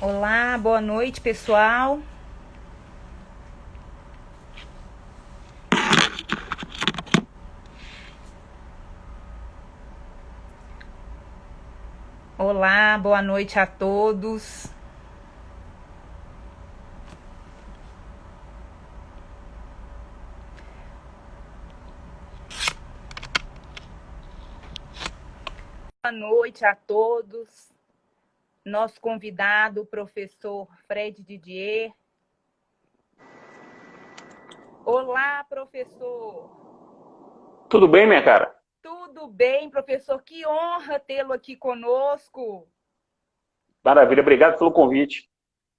Olá, boa noite, pessoal. Olá, boa noite a todos. Boa noite a todos. Nosso convidado, o professor Fred Didier. Olá, professor. Tudo bem, minha cara? Tudo bem, professor? Que honra tê-lo aqui conosco. Maravilha, obrigado pelo convite.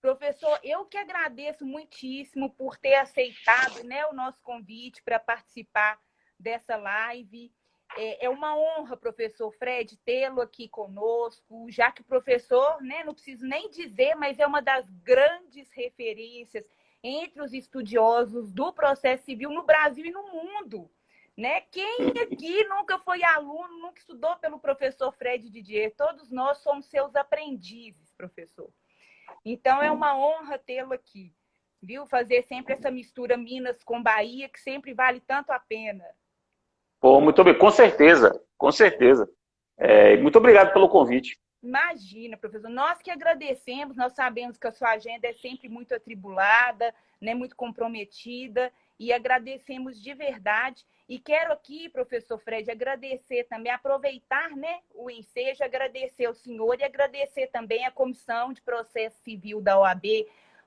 Professor, eu que agradeço muitíssimo por ter aceitado, né, o nosso convite para participar dessa live. É uma honra, professor Fred, tê-lo aqui conosco, já que o professor, né, não preciso nem dizer, mas é uma das grandes referências entre os estudiosos do processo civil no Brasil e no mundo. Né? Quem aqui nunca foi aluno, nunca estudou pelo professor Fred Didier? Todos nós somos seus aprendizes, professor. Então é uma honra tê-lo aqui, viu? Fazer sempre essa mistura Minas com Bahia, que sempre vale tanto a pena. Pô, muito bem, com certeza, com certeza. Muito obrigado pelo convite. Imagina, professor, nós que agradecemos, nós sabemos que a sua agenda é sempre muito atribulada, né, muito comprometida, e agradecemos de verdade. E quero aqui, professor Fred, agradecer também, aproveitar, né, o ensejo, agradecer ao senhor e agradecer também à Comissão de Processo Civil da OAB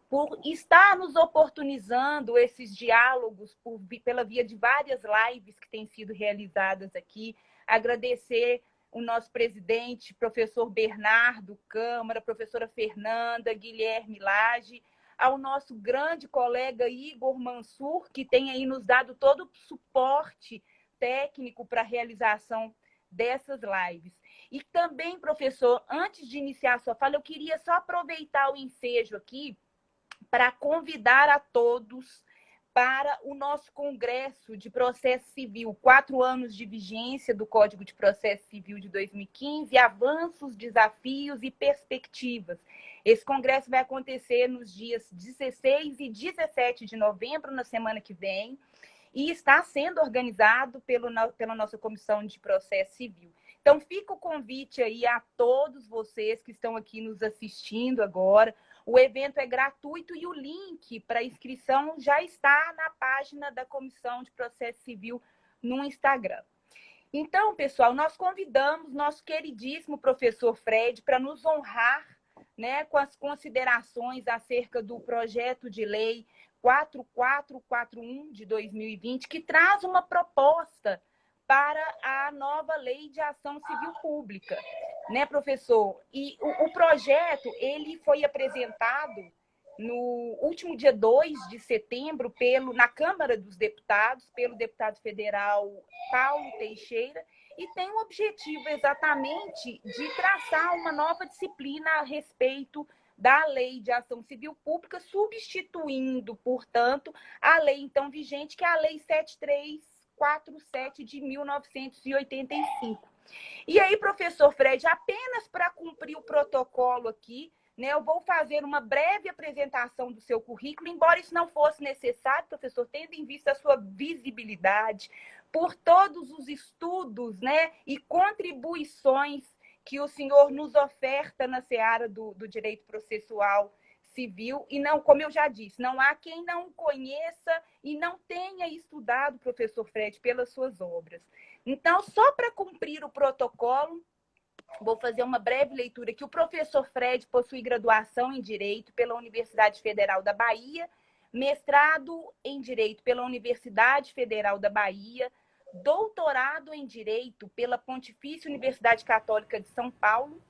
por estar nos oportunizando esses diálogos pela via de várias lives que têm sido realizadas aqui. Agradecer o nosso presidente, professor Bernardo Câmara, professora Fernanda, Guilherme Lage, ao nosso grande colega Igor Mansur, que tem aí nos dado todo o suporte técnico para a realização dessas lives. E também, professor, antes de iniciar a sua fala, eu queria só aproveitar o ensejo aqui para convidar a todos para o nosso Congresso de Processo Civil, 4 anos de vigência do Código de Processo Civil de 2015, avanços, desafios e perspectivas. Esse congresso vai acontecer nos dias 16 e 17 de novembro, na semana que vem, e está sendo organizado pela nossa Comissão de Processo Civil. Então, fica o convite aí a todos vocês que estão aqui nos assistindo agora. O evento é gratuito e o link para inscrição já está na página da Comissão de Processo Civil no Instagram. Então, pessoal, nós convidamos nosso queridíssimo professor Fred para nos honrar, né, com as considerações acerca do projeto de lei 4441 de 2020, que traz uma proposta para a nova lei de ação civil pública, né, professor? E o projeto ele foi apresentado no último dia 2 de setembro na Câmara dos Deputados, pelo deputado federal Paulo Teixeira, e tem o objetivo exatamente de traçar uma nova disciplina a respeito da Lei de Ação Civil Pública, substituindo, portanto, a lei então vigente, que é a Lei 7347 de 1985. E aí, professor Fred, apenas para cumprir o protocolo aqui, né, eu vou fazer uma breve apresentação do seu currículo, embora isso não fosse necessário, professor, tendo em vista a sua visibilidade, por todos os estudos, né, e contribuições que o senhor nos oferta na seara do direito processual civil, e não, como eu já disse, não há quem não conheça e não tenha estudado, professor Fred, pelas suas obras. Então, só para cumprir o protocolo, vou fazer uma breve leitura aqui. O professor Fred possui graduação em Direito pela Universidade Federal da Bahia, mestrado em Direito pela Universidade Federal da Bahia, doutorado em Direito pela Pontifícia Universidade Católica de São Paulo,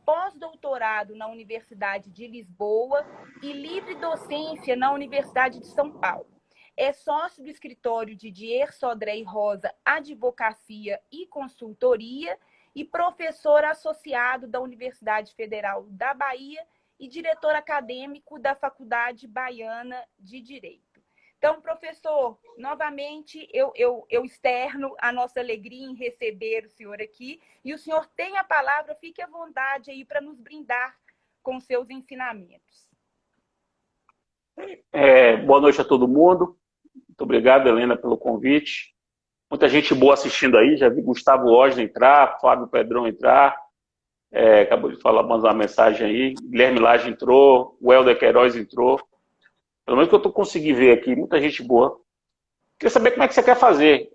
pós-doutorado na Universidade de Lisboa e livre docência na Universidade de São Paulo. É sócio do escritório Didier Sodré e Rosa Advocacia e Consultoria e professor associado da Universidade Federal da Bahia e diretor acadêmico da Faculdade Baiana de Direito. Então, professor, novamente eu externo a nossa alegria em receber o senhor aqui, e o senhor tem a palavra, fique à vontade aí para nos brindar com seus ensinamentos. Boa noite a todo mundo. Muito obrigado, Helena, pelo convite. Muita gente boa assistindo aí. Já vi Gustavo Osner entrar, Fábio Pedrão entrar. Acabou de falar, mandar uma mensagem aí. Guilherme Lage entrou, o Helder Queiroz entrou. Pelo menos que eu consegui ver aqui, muita gente boa. Queria saber como é que você quer fazer.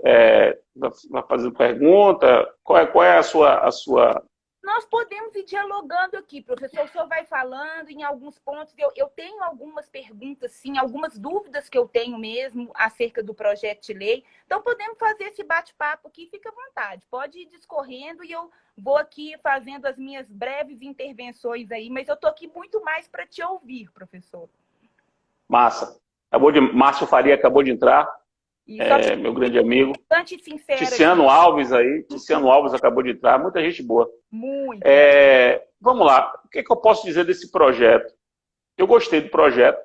Vai fazendo pergunta? Qual é a sua... Nós podemos ir dialogando aqui, professor. O senhor vai falando em alguns pontos. Eu tenho algumas perguntas, sim, algumas dúvidas que eu tenho mesmo acerca do projeto de lei. Então, podemos fazer esse bate-papo aqui, fica à vontade. Pode ir discorrendo e eu vou aqui fazendo as minhas breves intervenções aí, mas eu estou aqui muito mais para te ouvir, professor. Massa. Márcio Faria acabou de entrar. Meu grande amigo. Ticiano Alves aí. Ticiano Alves acabou de entrar. Muita gente boa. Muito. Vamos lá. O que eu posso dizer desse projeto? Eu gostei do projeto.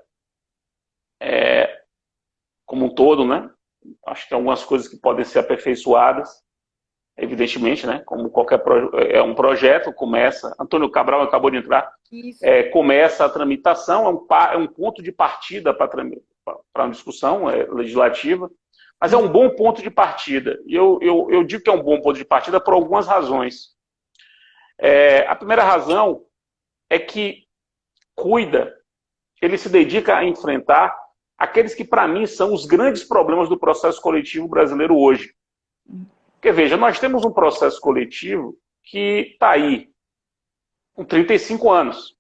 Como um todo, né? Acho que tem algumas coisas que podem ser aperfeiçoadas. Evidentemente, né? Como qualquer um projeto, começa. Antônio Cabral acabou de entrar. Começa a tramitação, é um ponto de partida para uma discussão legislativa. Mas é um bom ponto de partida. E eu digo que é um bom ponto de partida por algumas razões. A primeira razão é que ele se dedica a enfrentar aqueles que, para mim, são os grandes problemas do processo coletivo brasileiro hoje. Porque, veja, nós temos um processo coletivo que está aí com 35 anos.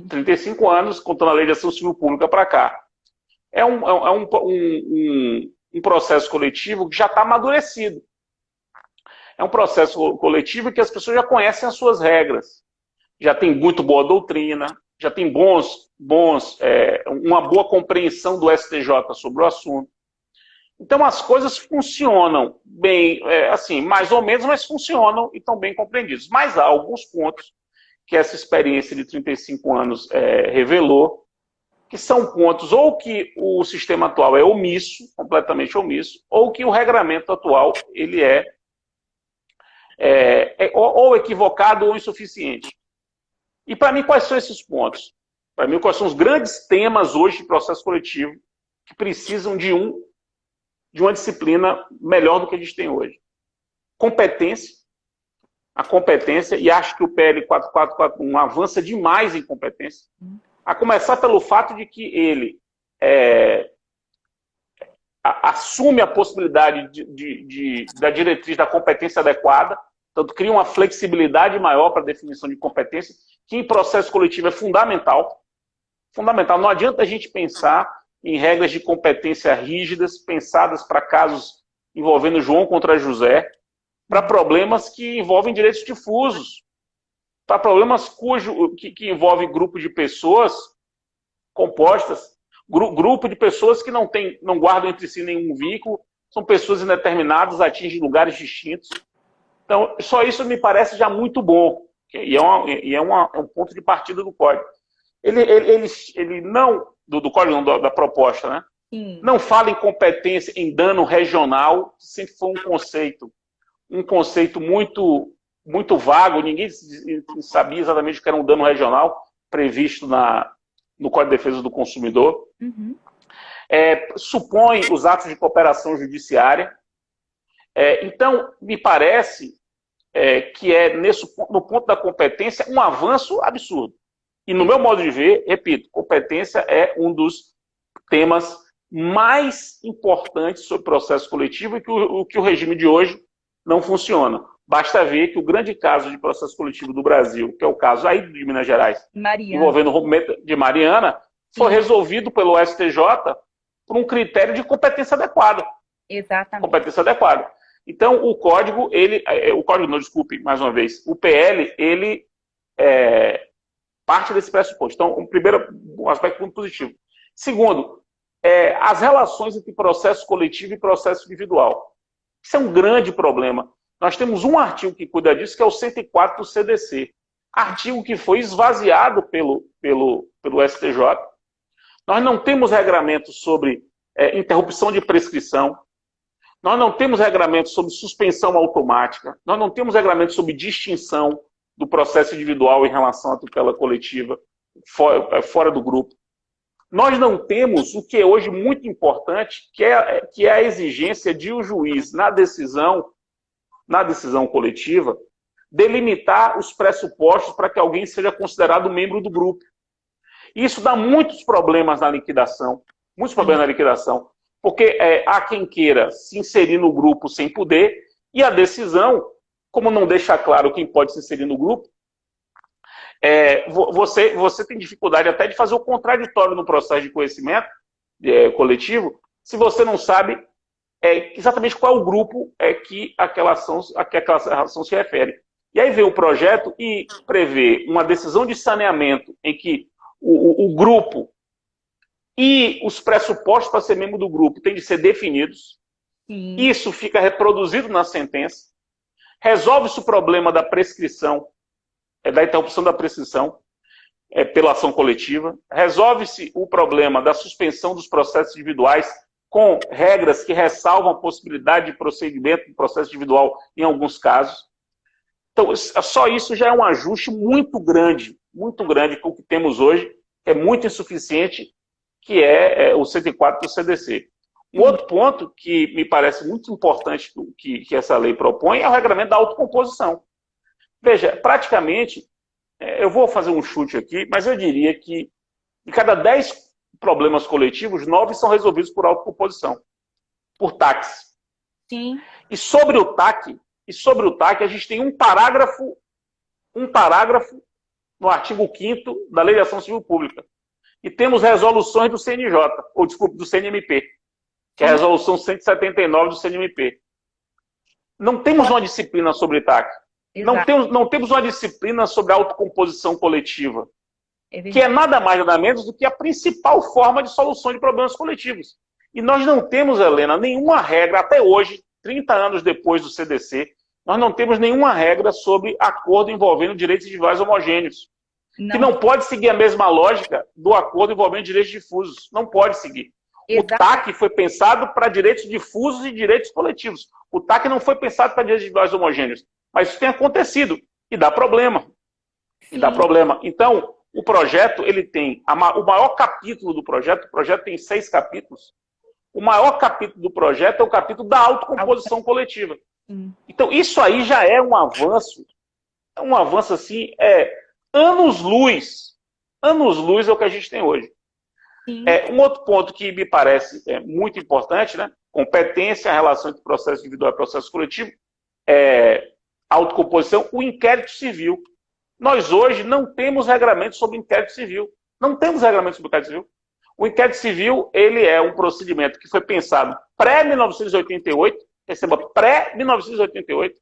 35 anos, contando a lei de ação civil pública para cá. É um processo coletivo que já está amadurecido. É um processo coletivo que as pessoas já conhecem as suas regras. Já tem muito boa doutrina, já tem uma boa compreensão do STJ sobre o assunto. Então as coisas funcionam bem, assim, mais ou menos, mas funcionam e estão bem compreendidos. Mas há alguns pontos que essa experiência de 35 anos revelou, que são pontos ou que o sistema atual é omisso, completamente omisso, ou que o regramento atual ele ou equivocado ou insuficiente. E para mim, quais são esses pontos? Para mim, quais são os grandes temas hoje de processo coletivo que precisam de uma disciplina melhor do que a gente tem hoje? Competência. A competência, e acho que o PL 4441 avança demais em competência. A começar pelo fato de que ele assume a possibilidade da diretriz da competência adequada, tanto cria uma flexibilidade maior para a definição de competência, que em processo coletivo é fundamental. Fundamental. Não adianta a gente pensar em regras de competência rígidas, pensadas para casos envolvendo João contra José, para problemas que envolvem direitos difusos, para problemas que envolvem grupo de pessoas compostas, grupo de pessoas que não guardam entre si nenhum vínculo, são pessoas indeterminadas, atingem lugares distintos. Então, só isso me parece já muito bom, e é um ponto de partida do código. Ele não, do código não, da proposta, né? Sim. Não fala em competência, em dano regional, sempre foi um conceito muito vago, ninguém sabia exatamente o que era um dano regional previsto no Código de Defesa do Consumidor. Uhum. Supõe os atos de cooperação judiciária. Então, me parece que no ponto da competência, um avanço absurdo. E no meu modo de ver, repito, competência é um dos temas mais importantes sobre processo coletivo e que o regime de hoje não funciona. Basta ver que o grande caso de processo coletivo do Brasil, que é o caso aí de Minas Gerais, envolvendo o rompimento de Mariana, foi resolvido pelo STJ por um critério de competência adequada. Exatamente. Competência adequada. Então, o código, não, desculpe, mais uma vez, o PL, ele parte desse pressuposto. Então, um aspecto muito positivo. Segundo, as relações entre processo coletivo e processo individual. Isso é um grande problema. Nós temos um artigo que cuida disso, que é o 104 do CDC. Artigo que foi esvaziado pelo STJ. Nós não temos regramento sobre interrupção de prescrição. Nós não temos regramento sobre suspensão automática. Nós não temos regramento sobre distinção do processo individual em relação à tutela coletiva. fora do grupo. Nós não temos o que é hoje muito importante, que é a exigência de o juiz, na decisão coletiva, delimitar os pressupostos para que alguém seja considerado membro do grupo. Isso dá muitos problemas na liquidação, porque há quem queira se inserir no grupo sem poder, e a decisão, como não deixa claro quem pode se inserir no grupo, você tem dificuldade até de fazer o contraditório no processo de conhecimento coletivo, se você não sabe exatamente qual é o grupo que aquela ação se refere. E aí vem o projeto e prevê uma decisão de saneamento em que o grupo e os pressupostos para ser membro do grupo têm de ser definidos. Sim. Isso fica reproduzido na sentença. Resolve-se o problema da prescrição, da interrupção da prescrição pela ação coletiva. Resolve-se o problema da suspensão dos processos individuais com regras que ressalvam a possibilidade de procedimento do processo individual em alguns casos. Então, só isso já é um ajuste muito grande com o que temos hoje, que é muito insuficiente, que é o 104 do CDC. Um outro ponto que me parece muito importante que essa lei propõe é o regramento da autocomposição. Veja, praticamente, eu vou fazer um chute aqui, mas eu diria que de cada 10 problemas coletivos, 9 são resolvidos por autocomposição, por TAC. Sim. E sobre o TAC, a gente tem um parágrafo no artigo 5º da Lei de Ação Civil Pública. E temos resoluções do CNJ, do CNMP, que é a resolução 179 do CNMP. Não temos uma disciplina sobre TAC. Não temos uma disciplina sobre autocomposição coletiva, que é nada mais nada menos do que a principal forma de solução de problemas coletivos. E nós não temos, Helena, nenhuma regra, até hoje, 30 anos depois do CDC, nós não temos nenhuma regra sobre acordo envolvendo direitos individuais homogêneos. Não. Que não pode seguir a mesma lógica do acordo envolvendo direitos difusos. Não pode seguir. Exato. O TAC foi pensado para direitos difusos e direitos coletivos. O TAC não foi pensado para direitos individuais homogêneos. Mas isso tem acontecido e dá problema. Sim. E dá problema. Então, o projeto, ele tem o maior capítulo do projeto, o projeto tem 6 capítulos. O maior capítulo do projeto é o capítulo da autocomposição coletiva. Então, isso aí já é um avanço. É um avanço, assim, anos-luz. Anos-luz é o que a gente tem hoje. Um outro ponto que me parece muito importante, né? Competência, a relação entre processo individual e processo coletivo, autocomposição, o inquérito civil. Nós hoje não temos regramento sobre inquérito civil. Não temos regramento sobre inquérito civil. O inquérito civil, ele é um procedimento que foi pensado pré-1988, receba pré-1988.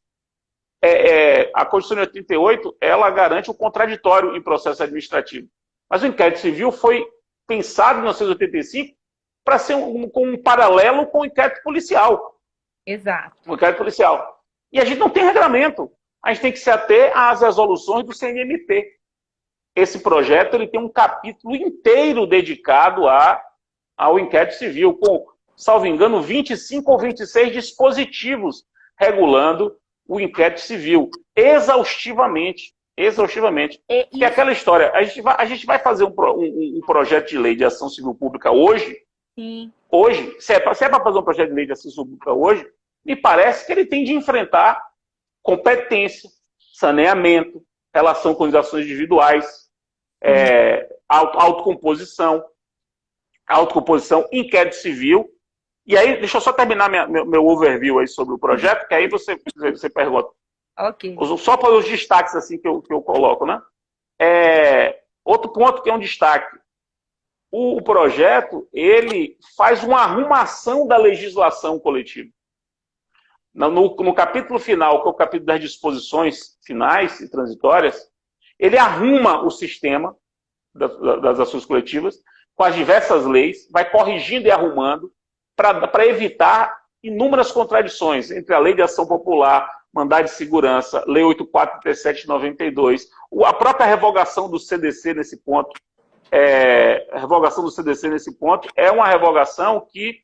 A Constituição de 88, ela garante o contraditório em processo administrativo. Mas o inquérito civil foi pensado em 1985 para ser com um paralelo com o inquérito policial. Exato. O inquérito policial. E a gente não tem regramento. A gente tem que se ater às resoluções do CNMP. Esse projeto ele tem um capítulo inteiro dedicado ao inquérito civil, com, salvo engano, 25 ou 26 dispositivos regulando o inquérito civil, exaustivamente. Que é aquela história, a gente vai fazer um projeto de lei de ação civil pública hoje. Sim. Hoje, se é para fazer um projeto de lei de ação civil pública hoje, me parece que ele tem de enfrentar competência, saneamento, relação com as ações individuais, autocomposição, inquérito civil. E aí, deixa eu só terminar meu overview aí sobre o projeto, que aí você pergunta. Ok. Só para os destaques assim que eu coloco, né? Outro ponto que é um destaque. O projeto, ele faz uma arrumação da legislação coletiva. No capítulo final, que é o capítulo das disposições finais e transitórias, ele arruma o sistema das ações coletivas com as diversas leis, vai corrigindo e arrumando para evitar inúmeras contradições entre a Lei de Ação Popular, Mandado de Segurança, Lei 8437 de 92, a própria revogação do CDC nesse ponto. A revogação do CDC nesse ponto é uma revogação que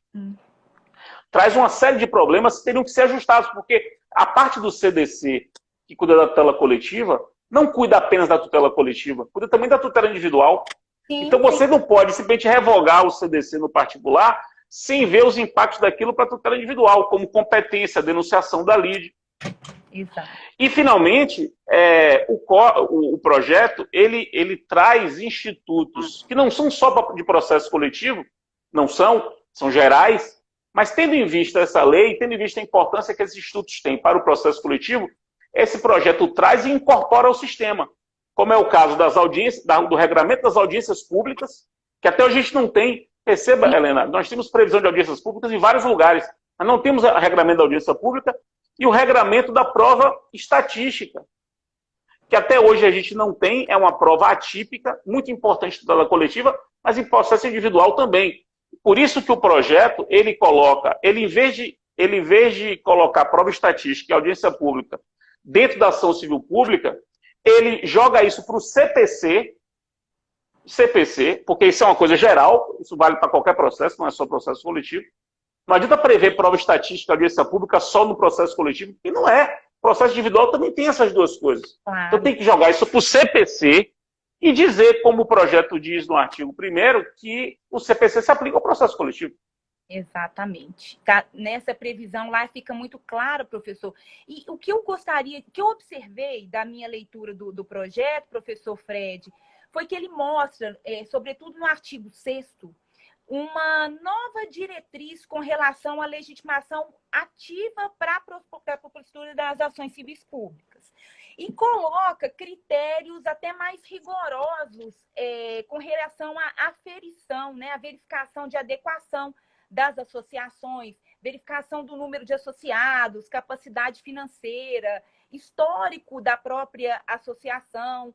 traz uma série de problemas que teriam que ser ajustados, porque a parte do CDC, que cuida da tutela coletiva, não cuida apenas da tutela coletiva, cuida também da tutela individual. Sim, então você não pode simplesmente revogar o CDC no particular sem ver os impactos daquilo para a tutela individual, como competência, denunciação da lide. Exato. E, finalmente, o projeto ele traz institutos que não são só de processo coletivo, não são gerais, mas tendo em vista essa lei, tendo em vista a importância que esses institutos têm para o processo coletivo, esse projeto traz e incorpora ao sistema, como é o caso das audiências, do regulamento das audiências públicas, que até hoje a gente não tem. Perceba, Helena, nós temos previsão de audiências públicas em vários lugares, mas não temos o regulamento da audiência pública e o regulamento da prova estatística, que até hoje a gente não tem, é uma prova atípica, muito importante da coletiva, mas em processo individual também. Por isso que o projeto, ele coloca, em vez de colocar prova estatística e audiência pública dentro da ação civil pública, ele joga isso para o CPC, porque isso é uma coisa geral, isso vale para qualquer processo, não é só processo coletivo. Não adianta prever prova estatística e audiência pública só no processo coletivo, e não é. O processo individual também tem essas duas coisas. Claro. Então tem que jogar isso para o CPC e dizer, como o projeto diz no artigo 1º, que o CPC se aplica ao processo coletivo. Exatamente. Tá, nessa previsão lá fica muito claro, professor. E o que eu gostaria, que eu observei da minha leitura do projeto, professor Fred, foi que ele mostra, sobretudo no artigo 6º, uma nova diretriz com relação à legitimação ativa para a propositura das ações civis públicas. E coloca critérios até mais rigorosos com relação à aferição, né, a verificação de adequação das associações, verificação do número de associados, capacidade financeira, histórico da própria associação,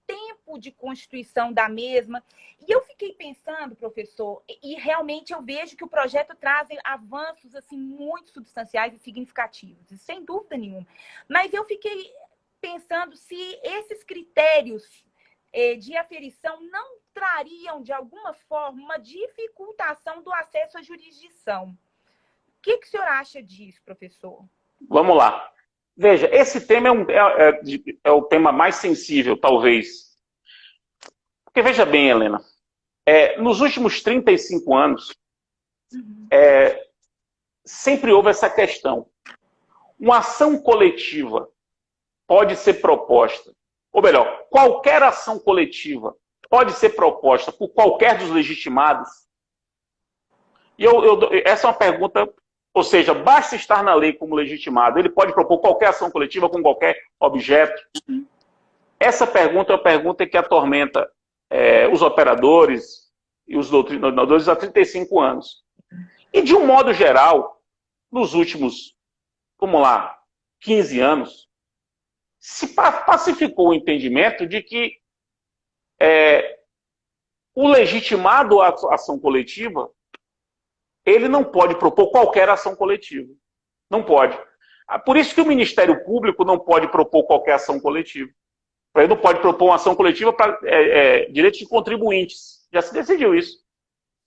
tempo de constituição da mesma. E eu fiquei pensando, professor, e realmente eu vejo que o projeto traz avanços assim, muito substanciais e significativos, sem dúvida nenhuma. Mas eu fiquei pensando se esses critérios de aferição não trariam, de alguma forma, uma dificultação do acesso à jurisdição. O que o senhor acha disso, professor? Vamos lá. Veja, esse tema é o tema mais sensível, talvez. Porque, veja bem, Helena, nos últimos 35 anos, sempre houve essa questão. Uma ação coletiva pode ser proposta, ou melhor, qualquer ação coletiva pode ser proposta por qualquer dos legitimados? E essa é uma pergunta, ou seja, basta estar na lei como legitimado, ele pode propor qualquer ação coletiva com qualquer objeto? Essa pergunta é uma pergunta que atormenta os operadores e os doutrinadores há 35 anos. E, de um modo geral, nos últimos, 15 anos, se pacificou o entendimento de que o legitimado à ação coletiva, ele não pode propor qualquer ação coletiva. Não pode. Por isso que o Ministério Público não pode propor qualquer ação coletiva. Ele não pode propor uma ação coletiva para direitos de contribuintes. Já se decidiu isso.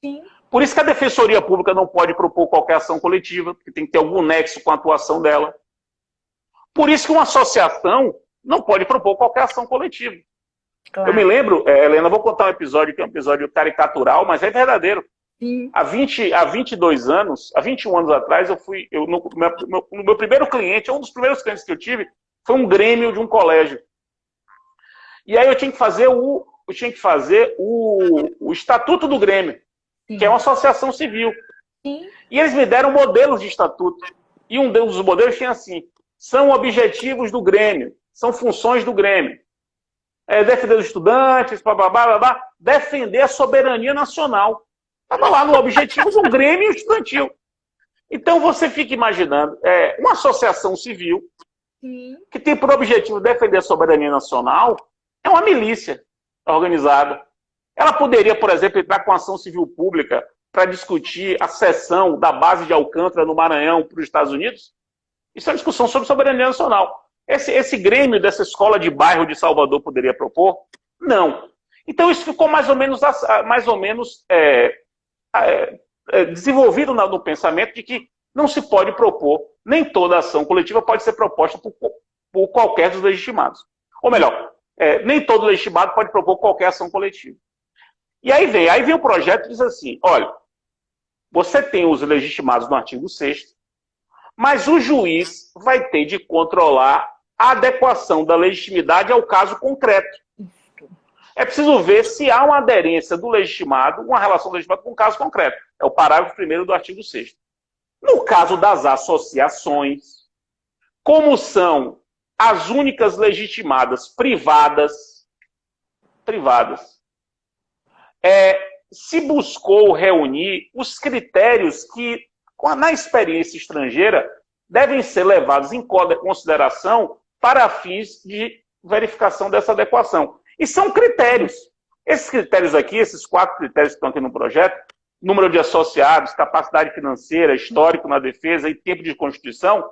Sim. Por isso que a Defensoria Pública não pode propor qualquer ação coletiva, porque tem que ter algum nexo com a atuação dela. Por isso que uma associação não pode propor qualquer ação coletiva. Claro. Eu me lembro, Helena, vou contar um episódio que é um episódio caricatural, mas é verdadeiro. Sim. Há 22 anos, há 21 anos atrás, no meu primeiro cliente, um dos primeiros clientes que eu tive, foi um grêmio de um colégio. E aí eu tinha que fazer o estatuto do grêmio, sim, que é uma associação civil. Sim. E eles me deram modelos de estatuto. E um dos modelos tinha assim: são objetivos do grêmio, são funções do grêmio. Defender os estudantes, defender a soberania nacional. Estava lá no objetivo do Grêmio Estudantil. Então você fica imaginando, uma associação civil, sim, que tem por objetivo defender a soberania nacional, é uma milícia organizada. Ela poderia, por exemplo, entrar com ação civil pública para discutir a cessão da base de Alcântara no Maranhão para os Estados Unidos? Isso é uma discussão sobre soberania nacional. Esse Grêmio dessa escola de bairro de Salvador poderia propor? Não. Então isso ficou mais ou menos desenvolvido no pensamento de que não se pode propor, nem toda ação coletiva pode ser proposta por qualquer dos legitimados. Ou melhor, nem todo legitimado pode propor qualquer ação coletiva. E aí vem o projeto e diz assim, olha, você tem os legitimados no artigo 6º, mas o juiz vai ter de controlar a adequação da legitimidade ao caso concreto. É preciso ver se há uma aderência do legitimado, uma relação do legitimado com o caso concreto. É o parágrafo 1º do artigo 6º. No caso das associações, como são as únicas legitimadas privadas, se buscou reunir os critérios que, na experiência estrangeira, devem ser levados em consideração para fins de verificação dessa adequação. E são critérios. Esses critérios aqui, esses 4 critérios que estão aqui no projeto, número de associados, capacidade financeira, histórico na defesa e tempo de constituição,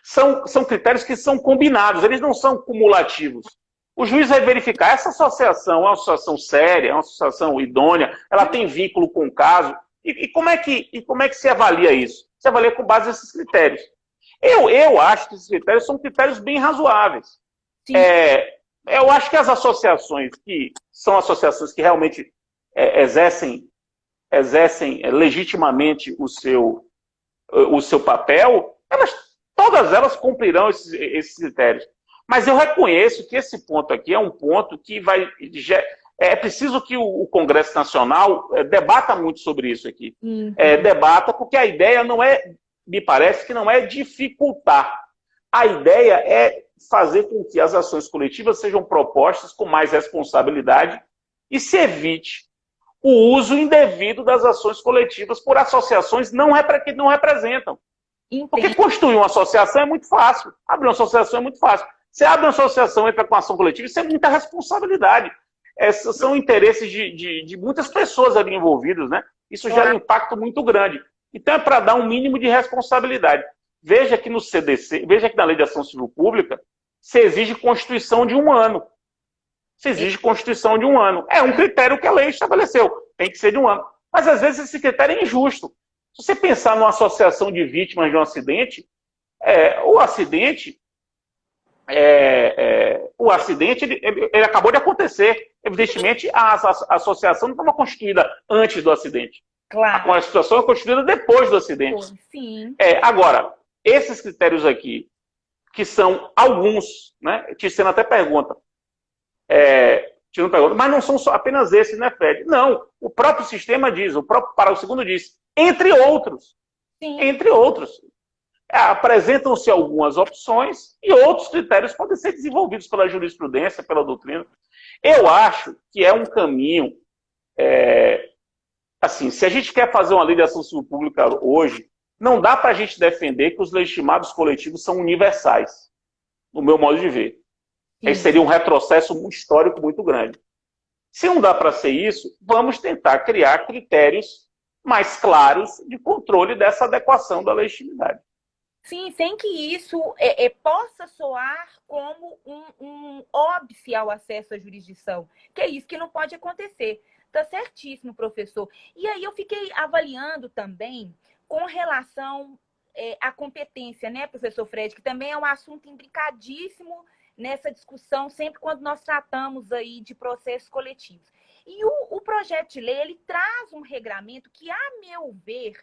são critérios que são combinados, eles não são cumulativos. O juiz vai verificar, essa associação é uma associação séria, é uma associação idônea, ela tem vínculo com o caso, e como é que se avalia isso? Se avalia com base nesses critérios. Eu acho que esses critérios são critérios bem razoáveis. Eu acho que as associações que são associações que realmente exercem legitimamente o seu papel, todas elas cumprirão esses critérios. Mas eu reconheço que esse ponto aqui é um ponto que é preciso que o Congresso Nacional debata muito sobre isso aqui. Debata, porque a ideia me parece que não é dificultar. A ideia é fazer com que as ações coletivas sejam propostas com mais responsabilidade e se evite o uso indevido das ações coletivas por associações que não representam. Porque constituir uma associação é muito fácil. Abrir uma associação é muito fácil. Você abre uma associação e entra com ação coletiva, isso é muita responsabilidade. Esses são interesses de muitas pessoas ali envolvidas, né? Isso gera um impacto muito grande. Então é para dar um mínimo de responsabilidade. Veja que no CDC, veja que na Lei de Ação Civil Pública, se exige constituição de 1 ano. Se exige constituição de 1 ano. É um critério que a lei estabeleceu. Tem que ser de 1 ano. Mas às vezes esse critério é injusto. Se você pensar numa associação de vítimas de um acidente, o acidente ele acabou de acontecer. Evidentemente, a associação não estava constituída antes do acidente. Claro. A associação é constituída depois do acidente. Sim. Agora, esses critérios aqui, que são alguns, né? Ticeno até pergunta, mas não são apenas esses, né, Fred? Não, o próprio sistema diz, o próprio parágrafo 2º diz, entre outros. Sim. Entre outros. Apresentam-se algumas opções e outros critérios podem ser desenvolvidos pela jurisprudência, pela doutrina. Eu acho que é um caminho, assim, se a gente quer fazer uma lei de ação civil pública hoje, não dá para a gente defender que os legitimados coletivos são universais, no meu modo de ver. Esse seria um retrocesso histórico muito grande. Se não dá para ser isso, vamos tentar criar critérios mais claros de controle dessa adequação da legitimidade. Sim, sem que isso possa soar como um óbice ao acesso à jurisdição, que é isso que não pode acontecer. Está certíssimo, professor. E aí eu fiquei avaliando também com relação à competência, né, professor Fred, que também é um assunto imbricadíssimo nessa discussão, sempre quando nós tratamos aí de processos coletivos. E o projeto de lei, ele traz um regramento que, a meu ver,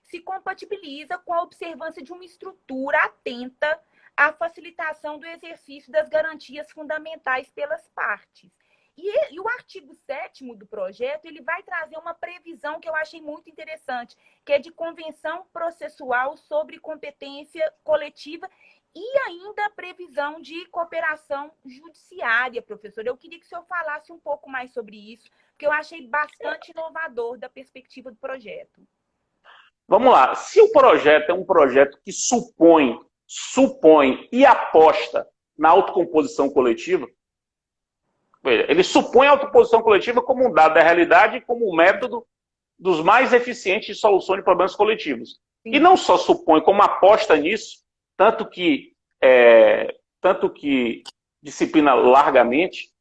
se compatibiliza com a observância de uma estrutura atenta à facilitação do exercício das garantias fundamentais pelas partes. E o artigo 7º do projeto, ele vai trazer uma previsão que eu achei muito interessante, que é de convenção processual sobre competência coletiva e ainda a previsão de cooperação judiciária, professor. Eu queria que o senhor falasse um pouco mais sobre isso, porque eu achei bastante inovador da perspectiva do projeto. Vamos lá. Se o projeto é um projeto que supõe e aposta na autocomposição coletiva, ele supõe a autocomposição coletiva como um dado da realidade e como um método dos mais eficientes de solução de problemas coletivos. Sim. E não só supõe, como aposta nisso, tanto que disciplina largamente,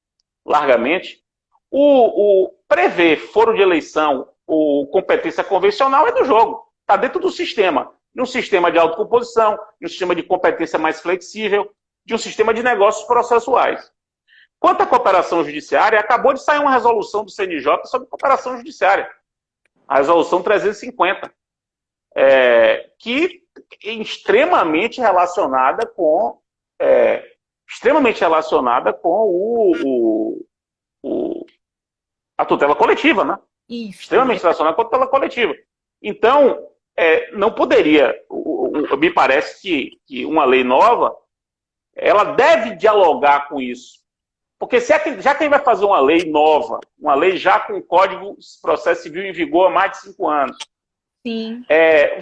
o prever foro de eleição ou competência convencional é do jogo. Está dentro do sistema. Num sistema de autocomposição, num sistema de competência mais flexível. de um sistema de negócios processuais. Quanto à cooperação judiciária, acabou de sair uma resolução do CNJ sobre cooperação judiciária, a resolução 350, que é extremamente relacionada com a tutela coletiva, né? Isso. Extremamente relacionada com a tutela coletiva. Então, não poderia, me parece que uma lei nova, ela deve dialogar com isso. Porque já quem vai fazer uma lei nova, uma lei já com o Código de Processo Civil em vigor há mais de 5 anos, sim,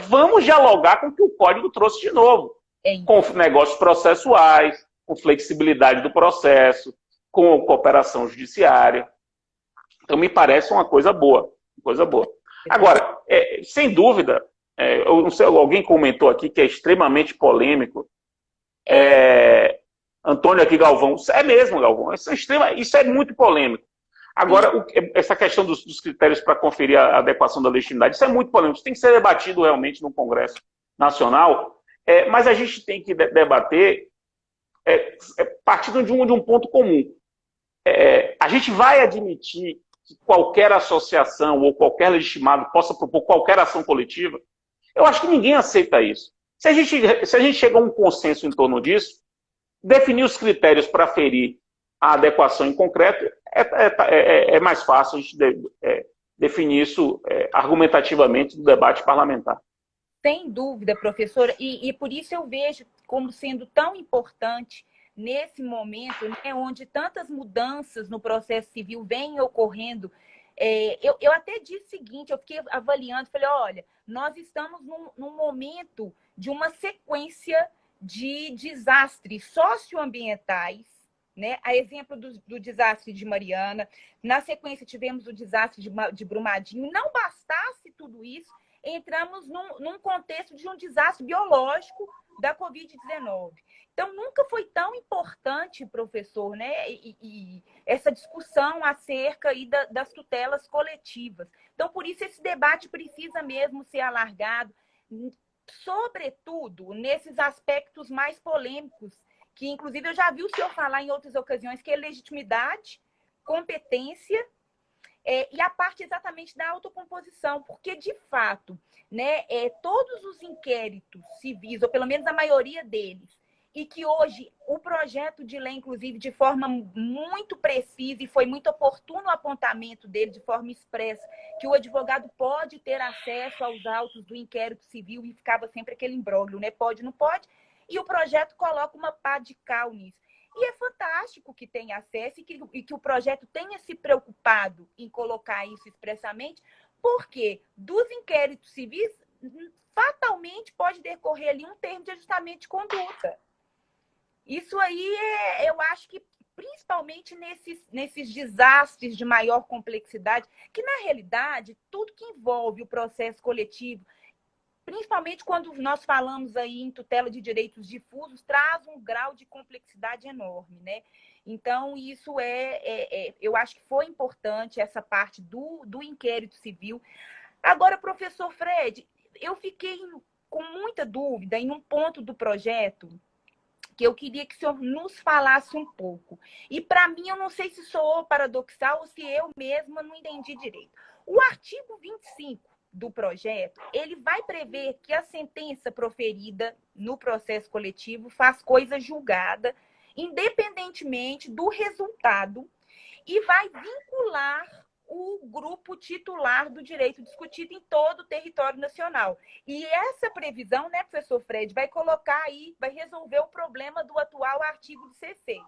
vamos dialogar com o que o Código trouxe de novo. Com negócios processuais, com flexibilidade do processo, com cooperação judiciária. Então, me parece uma coisa boa. Agora, sem dúvida, eu não sei, alguém comentou aqui que é extremamente polêmico. Antônio aqui, Galvão. É mesmo, Galvão. Isso é muito polêmico. Agora, essa questão dos critérios para conferir a adequação da legitimidade, isso é muito polêmico. Isso tem que ser debatido realmente no Congresso Nacional, mas a gente tem que debater partindo de um ponto comum. A gente vai admitir que qualquer associação ou qualquer legitimado possa propor qualquer ação coletiva? Eu acho que ninguém aceita isso. Se a gente chegar a um consenso em torno disso, definir os critérios para aferir a adequação em concreto, é mais fácil a gente definir isso argumentativamente no debate parlamentar. Sem dúvida, professora, e por isso eu vejo como sendo tão importante nesse momento, né, onde tantas mudanças no processo civil vêm ocorrendo. Eu até disse o seguinte, eu fiquei avaliando, falei, olha, nós estamos num momento de uma sequência de desastres socioambientais, né? A exemplo do desastre de Mariana, na sequência tivemos o desastre de Brumadinho. Não bastasse tudo isso, entramos num contexto de um desastre biológico da Covid-19. Então, nunca foi tão importante, professor, né? E essa discussão acerca aí das tutelas coletivas. Então, por isso, esse debate precisa mesmo ser alargado, sobretudo nesses aspectos mais polêmicos, que, inclusive, eu já vi o senhor falar em outras ocasiões, que é legitimidade, competência e a parte exatamente da autocomposição, porque, de fato, né, todos os inquéritos civis, ou pelo menos a maioria deles, e que hoje o projeto de lei, inclusive, de forma muito precisa, e foi muito oportuno o apontamento dele de forma expressa, que o advogado pode ter acesso aos autos do inquérito civil, e ficava sempre aquele imbróglio, né? Pode, não pode, e o projeto coloca uma pá de cal nisso. E é fantástico que tenha acesso e que o projeto tenha se preocupado em colocar isso expressamente, porque dos inquéritos civis, fatalmente pode decorrer ali um termo de ajustamento de conduta. Isso aí, eu acho que, principalmente nesses desastres de maior complexidade, que, na realidade, tudo que envolve o processo coletivo, principalmente quando nós falamos aí em tutela de direitos difusos, traz um grau de complexidade enorme, né? Então, isso eu acho que foi importante, essa parte do inquérito civil. Agora, professor Fred, eu fiquei com muita dúvida em um ponto do projeto que eu queria que o senhor nos falasse um pouco. E, para mim, eu não sei se soou paradoxal ou se eu mesma não entendi direito. O artigo 25 do projeto, ele vai prever que a sentença proferida no processo coletivo faz coisa julgada, independentemente do resultado, e vai vincular o grupo titular do direito discutido em todo o território nacional. E essa previsão, né, professor Fred, vai colocar aí, vai resolver o problema do atual artigo 16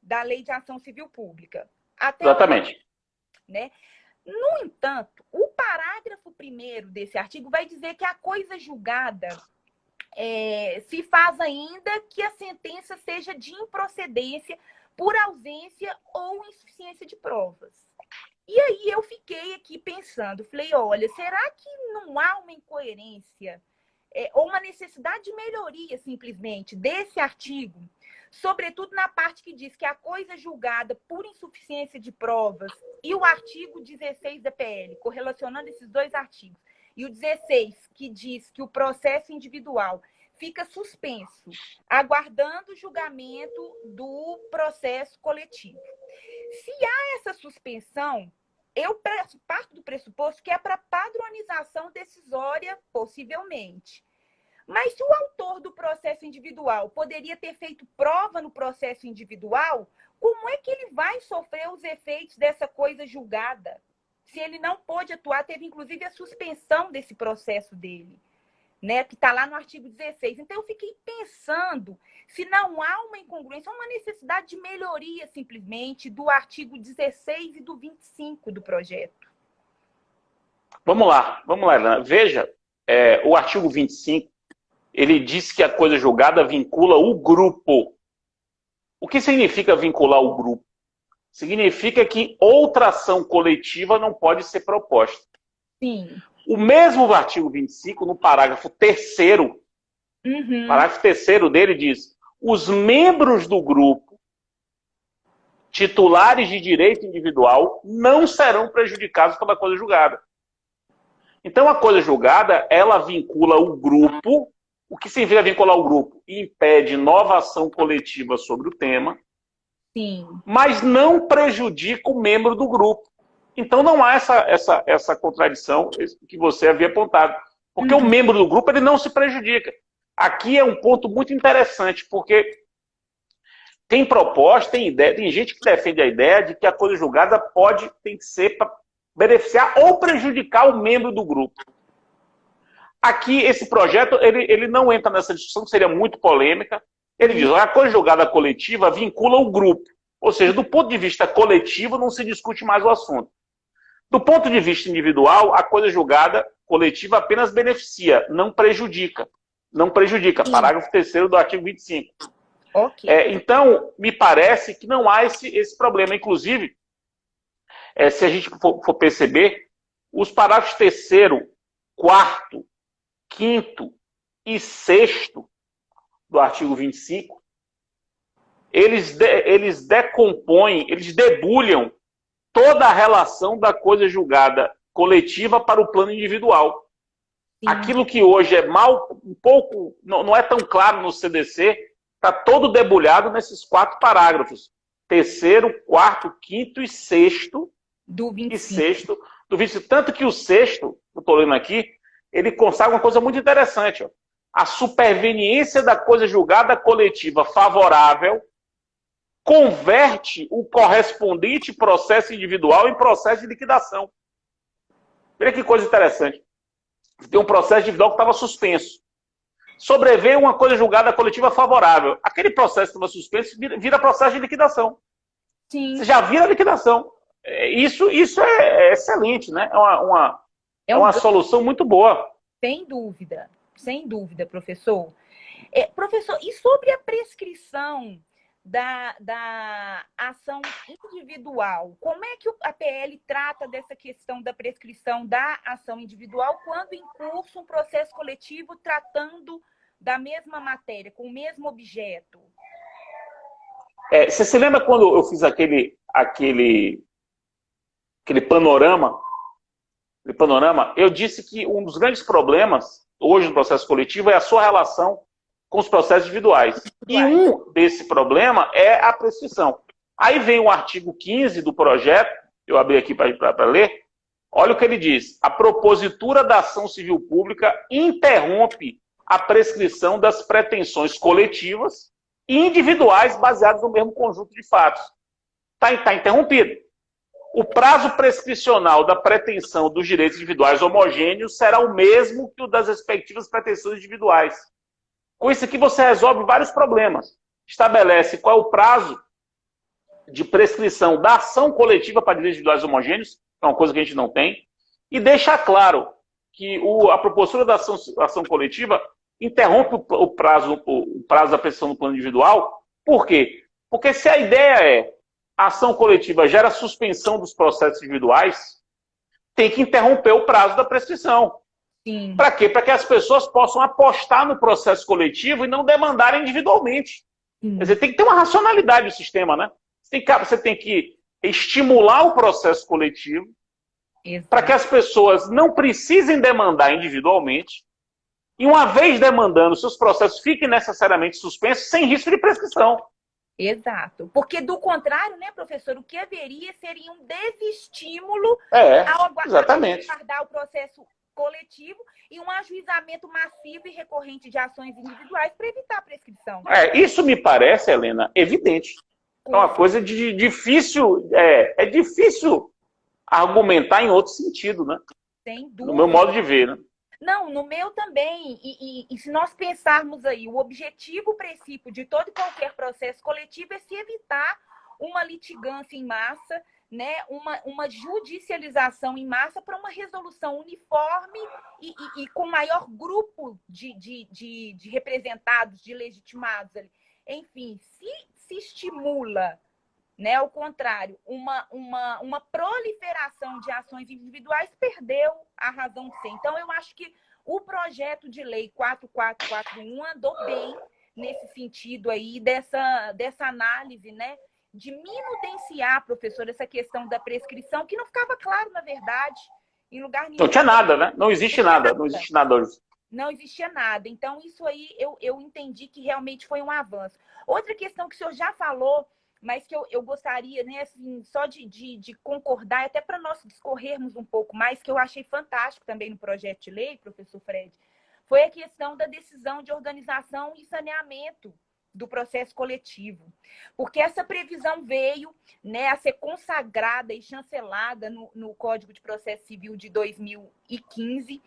da Lei de Ação Civil Pública. Exatamente. Hoje, né? No entanto, o parágrafo 1º desse artigo vai dizer que a coisa julgada se faz ainda que a sentença seja de improcedência por ausência ou insuficiência de provas. E aí eu fiquei aqui pensando, falei, olha, será que não há uma incoerência ou uma necessidade de melhoria, simplesmente, desse artigo, sobretudo na parte que diz que a coisa julgada por insuficiência de provas e o artigo 16 da PL, correlacionando esses dois artigos, e o 16, que diz que o processo individual fica suspenso, aguardando o julgamento do processo coletivo. Se há essa suspensão, eu parto do pressuposto que é para padronização decisória, possivelmente. Mas se o autor do processo individual poderia ter feito prova no processo individual, como é que ele vai sofrer os efeitos dessa coisa julgada? Se ele não pôde atuar, teve inclusive a suspensão desse processo dele, né, que está lá no artigo 16. Então, eu fiquei pensando se não há uma incongruência, uma necessidade de melhoria, simplesmente, do artigo 16 e do 25 do projeto. Vamos lá, Helena. Veja, o artigo 25, ele diz que a coisa julgada vincula o grupo. O que significa vincular o grupo? Significa que outra ação coletiva não pode ser proposta. Sim. O mesmo artigo 25, no parágrafo 3º, parágrafo 3º dele diz: os membros do grupo, titulares de direito individual, não serão prejudicados pela coisa julgada. Então, a coisa julgada, ela vincula o grupo. O que significa vincular o grupo? Impede nova ação coletiva sobre o tema, sim, mas não prejudica o membro do grupo. Então não há essa contradição que você havia apontado. Porque o membro do grupo ele não se prejudica. Aqui é um ponto muito interessante, porque tem proposta, tem ideia, tem gente que defende a ideia de que a coisa julgada tem que ser para beneficiar ou prejudicar o membro do grupo. Aqui, esse projeto, ele não entra nessa discussão, que seria muito polêmica. Ele diz, a coisa julgada coletiva vincula o grupo. Ou seja, do ponto de vista coletivo, não se discute mais o assunto. Do ponto de vista individual, a coisa julgada coletiva apenas beneficia, não prejudica. Não prejudica. Parágrafo 3º do artigo 25. Okay. Então, me parece que não há esse problema. Inclusive, se a gente for perceber, os parágrafos 3º, 4º, 5º e 6º do artigo 25, eles decompõem, eles debulham toda a relação da coisa julgada coletiva para o plano individual. Sim. Aquilo que hoje é não é tão claro no CDC, está todo debulhado nesses 4 parágrafos. 3º, 4º, 5º e 6º do 25. E 6º do 25. Tanto que o 6º, eu estou lendo aqui, ele consagra uma coisa muito interessante. Ó. A superveniência da coisa julgada coletiva favorável converte o correspondente processo individual em processo de liquidação. Veja que coisa interessante. Tem um processo individual que estava suspenso. Sobreveio uma coisa julgada coletiva favorável. Aquele processo que estava suspenso vira processo de liquidação. Sim. Você já vira liquidação. Isso é excelente, né? É uma solução muito boa. Sem dúvida, professor. Professor, e sobre a prescrição da ação individual, como é que a PL trata dessa questão da prescrição da ação individual quando em curso um processo coletivo tratando da mesma matéria, com o mesmo objeto? Você se lembra quando eu fiz aquele panorama? Eu disse que um dos grandes problemas hoje no processo coletivo é a sua relação com os processos individuais. E um desse problema é a prescrição. Aí vem o artigo 15 do projeto, eu abri aqui para ler, olha o que ele diz. A propositura da ação civil pública interrompe a prescrição das pretensões coletivas e individuais baseadas no mesmo conjunto de fatos. Está interrompido. O prazo prescricional da pretensão dos direitos individuais homogêneos será o mesmo que o das respectivas pretensões individuais. Com isso aqui você resolve vários problemas. Estabelece qual é o prazo de prescrição da ação coletiva para direitos individuais homogêneos, que é uma coisa que a gente não tem, e deixa claro que a propositura da ação coletiva interrompe o prazo da prescrição no plano individual. Por quê? Porque se a ideia a ação coletiva gera suspensão dos processos individuais, tem que interromper o prazo da prescrição. Para quê? Para que as pessoas possam apostar no processo coletivo e não demandarem individualmente. Quer dizer, tem que ter uma racionalidade no sistema, né? Você tem que estimular o processo coletivo para que as pessoas não precisem demandar individualmente E uma vez demandando, seus processos fiquem necessariamente suspensos, sem risco de prescrição. Exato. Porque, do contrário, né, professor, o que haveria seria um desestímulo ao exatamente. aguardar o processo coletivo e um ajuizamento massivo e recorrente de ações individuais para evitar a prescrição. Isso me parece, Helena, evidente. É uma coisa de difícil, é difícil argumentar em outro sentido, né? Sem dúvida. No meu modo de ver, né? Não, no meu também. E se nós pensarmos aí, o objetivo, o princípio de todo e qualquer processo coletivo é se evitar uma litigância em massa, né? Uma judicialização em massa para uma resolução uniforme e com maior grupo de representados, de legitimados ali. Enfim, se estimula, né, ao contrário, uma proliferação de ações individuais, perdeu a razão de ser. Então, eu acho que o projeto de lei 4441 andou bem nesse sentido aí, dessa análise, né, de minudenciar, professor, essa questão da prescrição, que não ficava claro, na verdade, em lugar nenhum. Não tinha nada, né? Não existe nada, não existe nada hoje. Não existia nada. Então, isso aí eu entendi que realmente foi um avanço. Outra questão que o senhor já falou, mas que eu gostaria, né, assim, só de concordar, até para nós discorrermos um pouco mais, que eu achei fantástico também no projeto de lei, professor Fred, foi a questão da decisão de organização e saneamento do processo coletivo. Porque essa previsão veio, né, a ser consagrada e chancelada no Código de Processo Civil de 2015.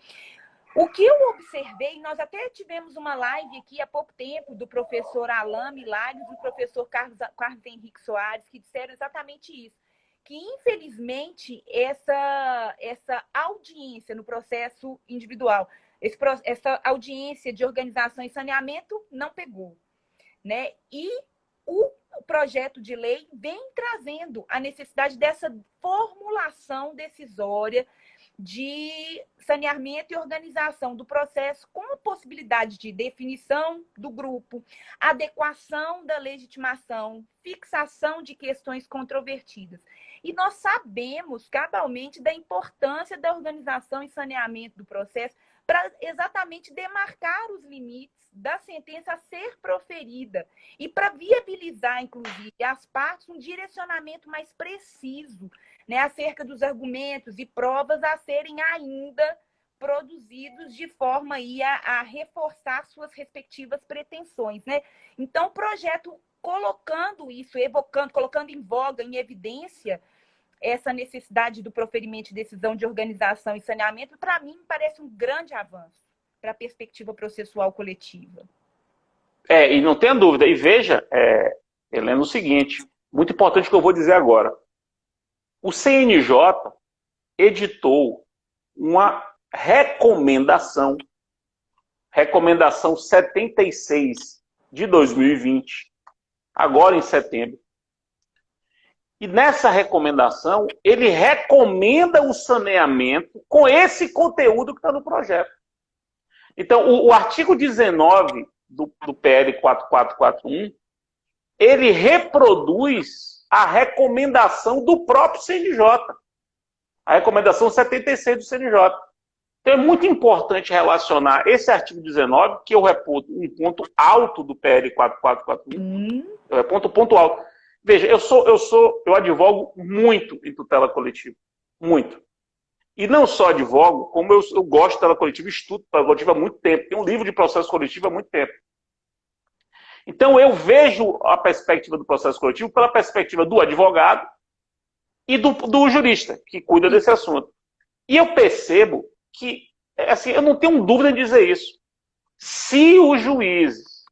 O que eu observei, nós até tivemos uma live aqui há pouco tempo do professor Alain Milagres e do professor Carlos Henrique Soares, que disseram exatamente isso, que infelizmente essa audiência no processo individual, essa audiência de organização e saneamento não pegou, né? E o projeto de lei vem trazendo a necessidade dessa formulação decisória de saneamento e organização do processo com a possibilidade de definição do grupo, adequação da legitimação, fixação de questões controvertidas. E nós sabemos cabalmente da importância da organização e saneamento do processo para exatamente demarcar os limites da sentença a ser proferida e para viabilizar, inclusive, às partes um direcionamento mais preciso, né, acerca dos argumentos e provas a serem ainda produzidos de forma aí a reforçar suas respectivas pretensões, né? Então, o projeto colocando isso, evocando, colocando em voga, em evidência, essa necessidade do proferimento de decisão de organização e saneamento, para mim, parece um grande avanço para a perspectiva processual coletiva. E não tenha dúvida. E veja, Helena, o seguinte, muito importante que eu vou dizer agora. O CNJ editou uma recomendação 76 de 2020, agora em setembro. E nessa recomendação, ele recomenda o saneamento com esse conteúdo que está no projeto. Então, o artigo 19 do PL 4441, ele reproduz a recomendação do próprio CNJ. A recomendação 76 do CNJ. Então, é muito importante relacionar esse artigo 19, que eu reputo um ponto alto do PL 4441. Eu reputo um ponto alto. Veja, eu advogo muito em tutela coletiva. Muito. E não só advogo, como eu gosto de tutela coletiva, estudo tutela coletiva há muito tempo. Tenho um livro de processo coletivo há muito tempo. Então, eu vejo a perspectiva do processo coletivo pela perspectiva do advogado e do jurista, que cuida desse assunto. E eu percebo que, assim, eu não tenho dúvida em dizer isso. Se os juízes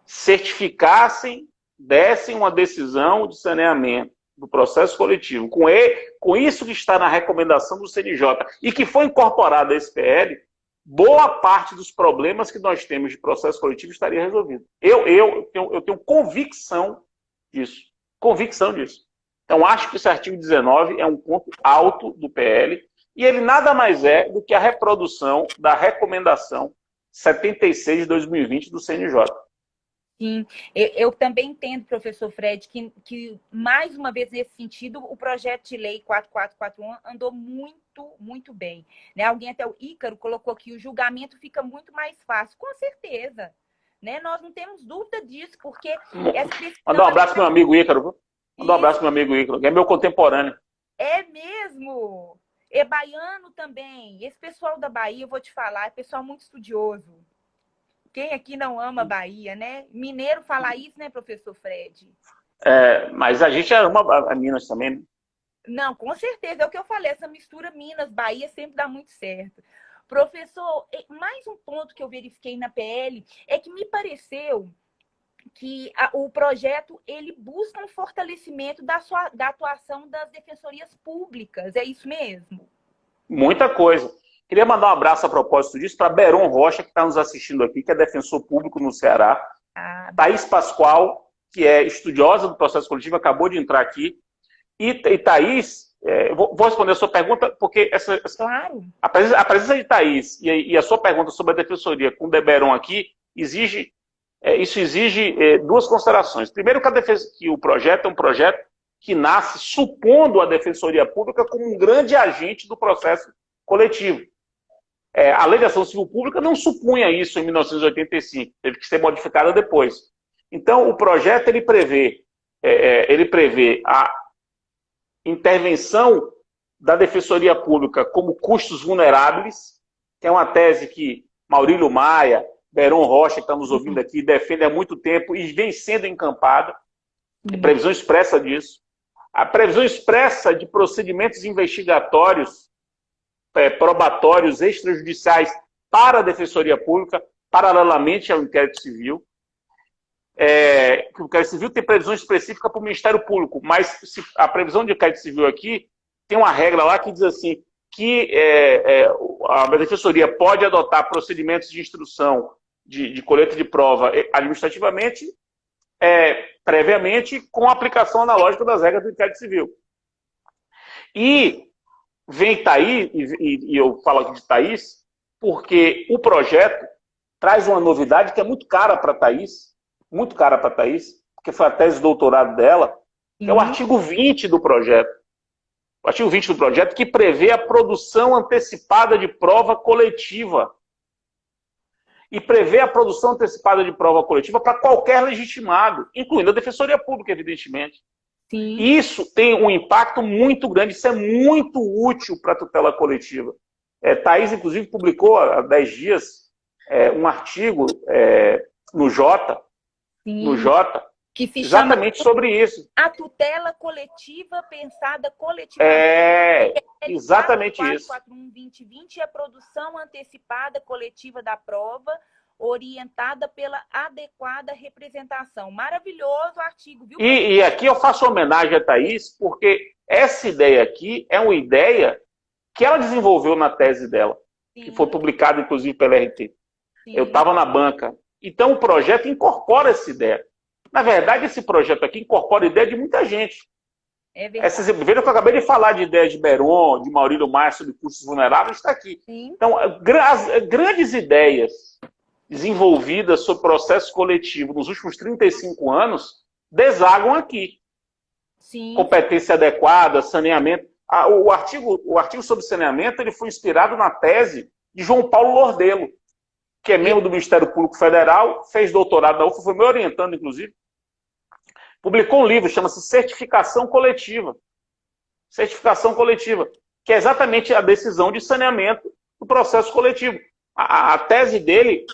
certificassem, dessem uma decisão de saneamento do processo coletivo, com isso que está na recomendação do CNJ e que foi incorporado a esse PL, boa parte dos problemas que nós temos de processo coletivo estaria resolvido. Eu tenho convicção disso. Convicção disso. Então, acho que esse artigo 19 é um ponto alto do PL e ele nada mais é do que a reprodução da recomendação 76 de 2020 do CNJ. Sim, eu também entendo, professor Fred, que, mais uma vez, nesse sentido, o projeto de lei 4441 andou muito, muito bem. Né? Alguém, até o Ícaro, colocou que o julgamento fica muito mais fácil. Com certeza. Né? Nós não temos dúvida disso, porque essa Mandar decisão... um abraço pro meu amigo Ícaro, viu? Mandar um abraço Isso, pro meu amigo Ícaro, que é meu contemporâneo. é mesmo. É baiano também. Esse pessoal da Bahia, eu vou te falar, é pessoal muito estudioso. Quem aqui não ama a Bahia, né? Mineiro fala isso, né, professor Fred? Mas a gente ama a Minas também, né? Não, com certeza, é o que eu falei, essa mistura Minas-Bahia sempre dá muito certo. Professor, mais um ponto que eu verifiquei na PL é que me pareceu que o projeto ele busca um fortalecimento da atuação das defensorias públicas, é isso mesmo? Muita coisa. Queria mandar um abraço a propósito disso para Beron Rocha, que está nos assistindo aqui, que é defensor público no Ceará. Thaís Pascoal, que é estudiosa do processo coletivo, acabou de entrar aqui. E Thaís, vou responder a sua pergunta, porque Claro. a presença de Thaís e a sua pergunta sobre a defensoria com o Deberon aqui, isso exige duas considerações. Primeiro, que o projeto é um projeto que nasce supondo a defensoria pública como um grande agente do processo coletivo. A lei de ação civil pública não supunha isso em 1985, teve que ser modificada depois. Então, o projeto ele prevê a intervenção da defensoria pública como custos vulneráveis, que é uma tese que Maurílio Maia, Beron Rocha, que está nos ouvindo aqui, defende há muito tempo e vem sendo encampada. Tem previsão expressa disso. A previsão expressa de procedimentos investigatórios, probatórios, extrajudiciais para a defensoria pública, paralelamente ao inquérito civil. O inquérito civil tem previsão específica para o Ministério Público, mas a previsão de inquérito civil aqui tem uma regra lá que diz assim, que a defensoria pode adotar procedimentos de instrução de coleta de prova administrativamente, previamente, com aplicação analógica das regras do inquérito civil. E vem Thaís, e eu falo aqui de Thaís, porque o projeto traz uma novidade que é muito cara para Thaís, porque foi a tese de doutorado dela, que é o artigo 20 do projeto. O artigo 20 do projeto que prevê a produção antecipada de prova coletiva. E prevê a produção antecipada de prova coletiva para qualquer legitimado, incluindo a Defensoria Pública, evidentemente. Sim. E isso tem um impacto muito grande, isso é muito útil para a tutela coletiva. Thaís, inclusive, publicou há 10 dias um artigo no Jota, que se exatamente chama sobre isso. A tutela coletiva pensada coletivamente. Exatamente isso. 441-2020 e a produção antecipada coletiva da prova, orientada pela adequada representação. Maravilhoso o artigo, viu? E aqui eu faço homenagem a Thaís, porque essa ideia aqui é uma ideia que ela desenvolveu na tese dela, que foi publicada, inclusive, pela RT. Eu estava na banca. Então, o projeto incorpora essa ideia. Na verdade, esse projeto aqui incorpora a ideia de muita gente. Veja que eu acabei de falar de ideia de Beron, de Maurílio Maia sobre custos vulneráveis, está aqui. Sim. Então, as grandes ideias desenvolvidas sobre processo coletivo nos últimos 35 anos desaguam aqui. Sim. Competência adequada, saneamento. O artigo sobre saneamento ele foi inspirado na tese de João Paulo Lordelo, que é membro do Ministério Público Federal, fez doutorado na UFA, foi me orientando, inclusive. Publicou um livro, chama-se Certificação Coletiva. Certificação Coletiva, que é exatamente a decisão de saneamento do processo coletivo. A tese dele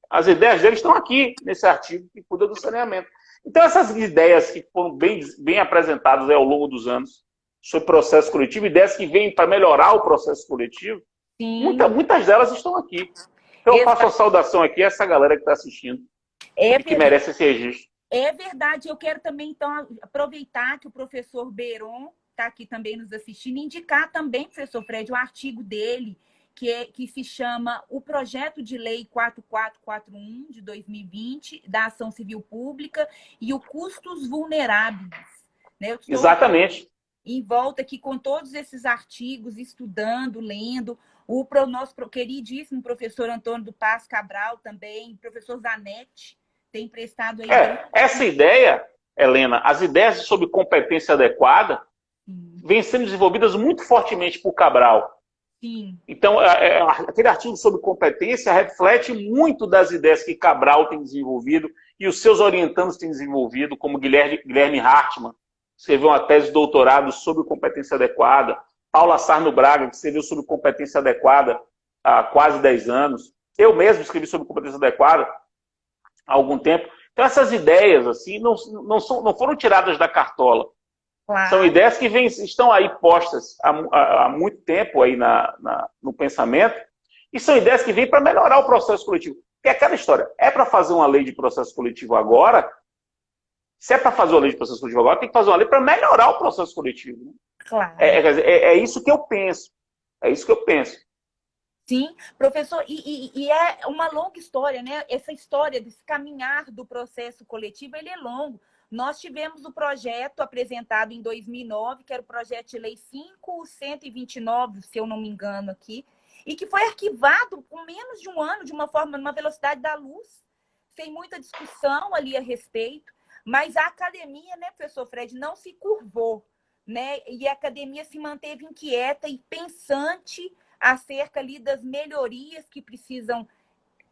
as ideias dele estão aqui, nesse artigo que cuida do saneamento. Então, essas ideias que foram bem apresentadas ao longo dos anos sobre processo coletivo, ideias que vêm para melhorar o processo coletivo, muitas delas estão aqui. Então, eu faço a saudação aqui a essa galera que está assistindo e que merece esse registro. É verdade. Eu quero também, então, aproveitar que o professor Beron está aqui também nos assistindo e indicar também, professor Fred, o artigo dele, que se chama O Projeto de Lei 4441, de 2020, da Ação Civil Pública e o Custos Vulneráveis. Né? Eu estou Exatamente. em volta aqui com todos esses artigos, estudando, lendo. O nosso queridíssimo professor Antônio do Paz Cabral também, professor Zanetti, Tem prestado aí bem... Essa ideia, Helena, as ideias sobre competência adequada vêm sendo desenvolvidas muito fortemente por Cabral. Sim. Então, aquele artigo sobre competência reflete muito das ideias que Cabral tem desenvolvido e os seus orientandos têm desenvolvido, como Guilherme Hartmann, que escreveu uma tese de doutorado sobre competência adequada, Paula Sarno Braga, que escreveu sobre competência adequada há quase 10 anos. Eu mesmo escrevi sobre competência adequada há algum tempo. Então, essas ideias assim, não foram tiradas da cartola. Claro. São ideias que estão aí postas há muito tempo aí no pensamento, e são ideias que vêm para melhorar o processo coletivo. Porque é aquela história, é para fazer uma lei de processo coletivo agora, se é para fazer uma lei de processo coletivo agora, tem que fazer uma lei para melhorar o processo coletivo. Né? Claro. É isso que eu penso. É isso que eu penso. Sim, professor, e é uma longa história, né? Essa história desse caminhar do processo coletivo, ele é longo. Nós tivemos o projeto apresentado em 2009, que era o projeto de lei 5129, se eu não me engano aqui, e que foi arquivado com menos de um ano, de uma forma, numa velocidade da luz, sem muita discussão ali a respeito, mas a academia, né, professor Fred, não se curvou, né? E a academia se manteve inquieta e pensante acerca ali das melhorias que precisam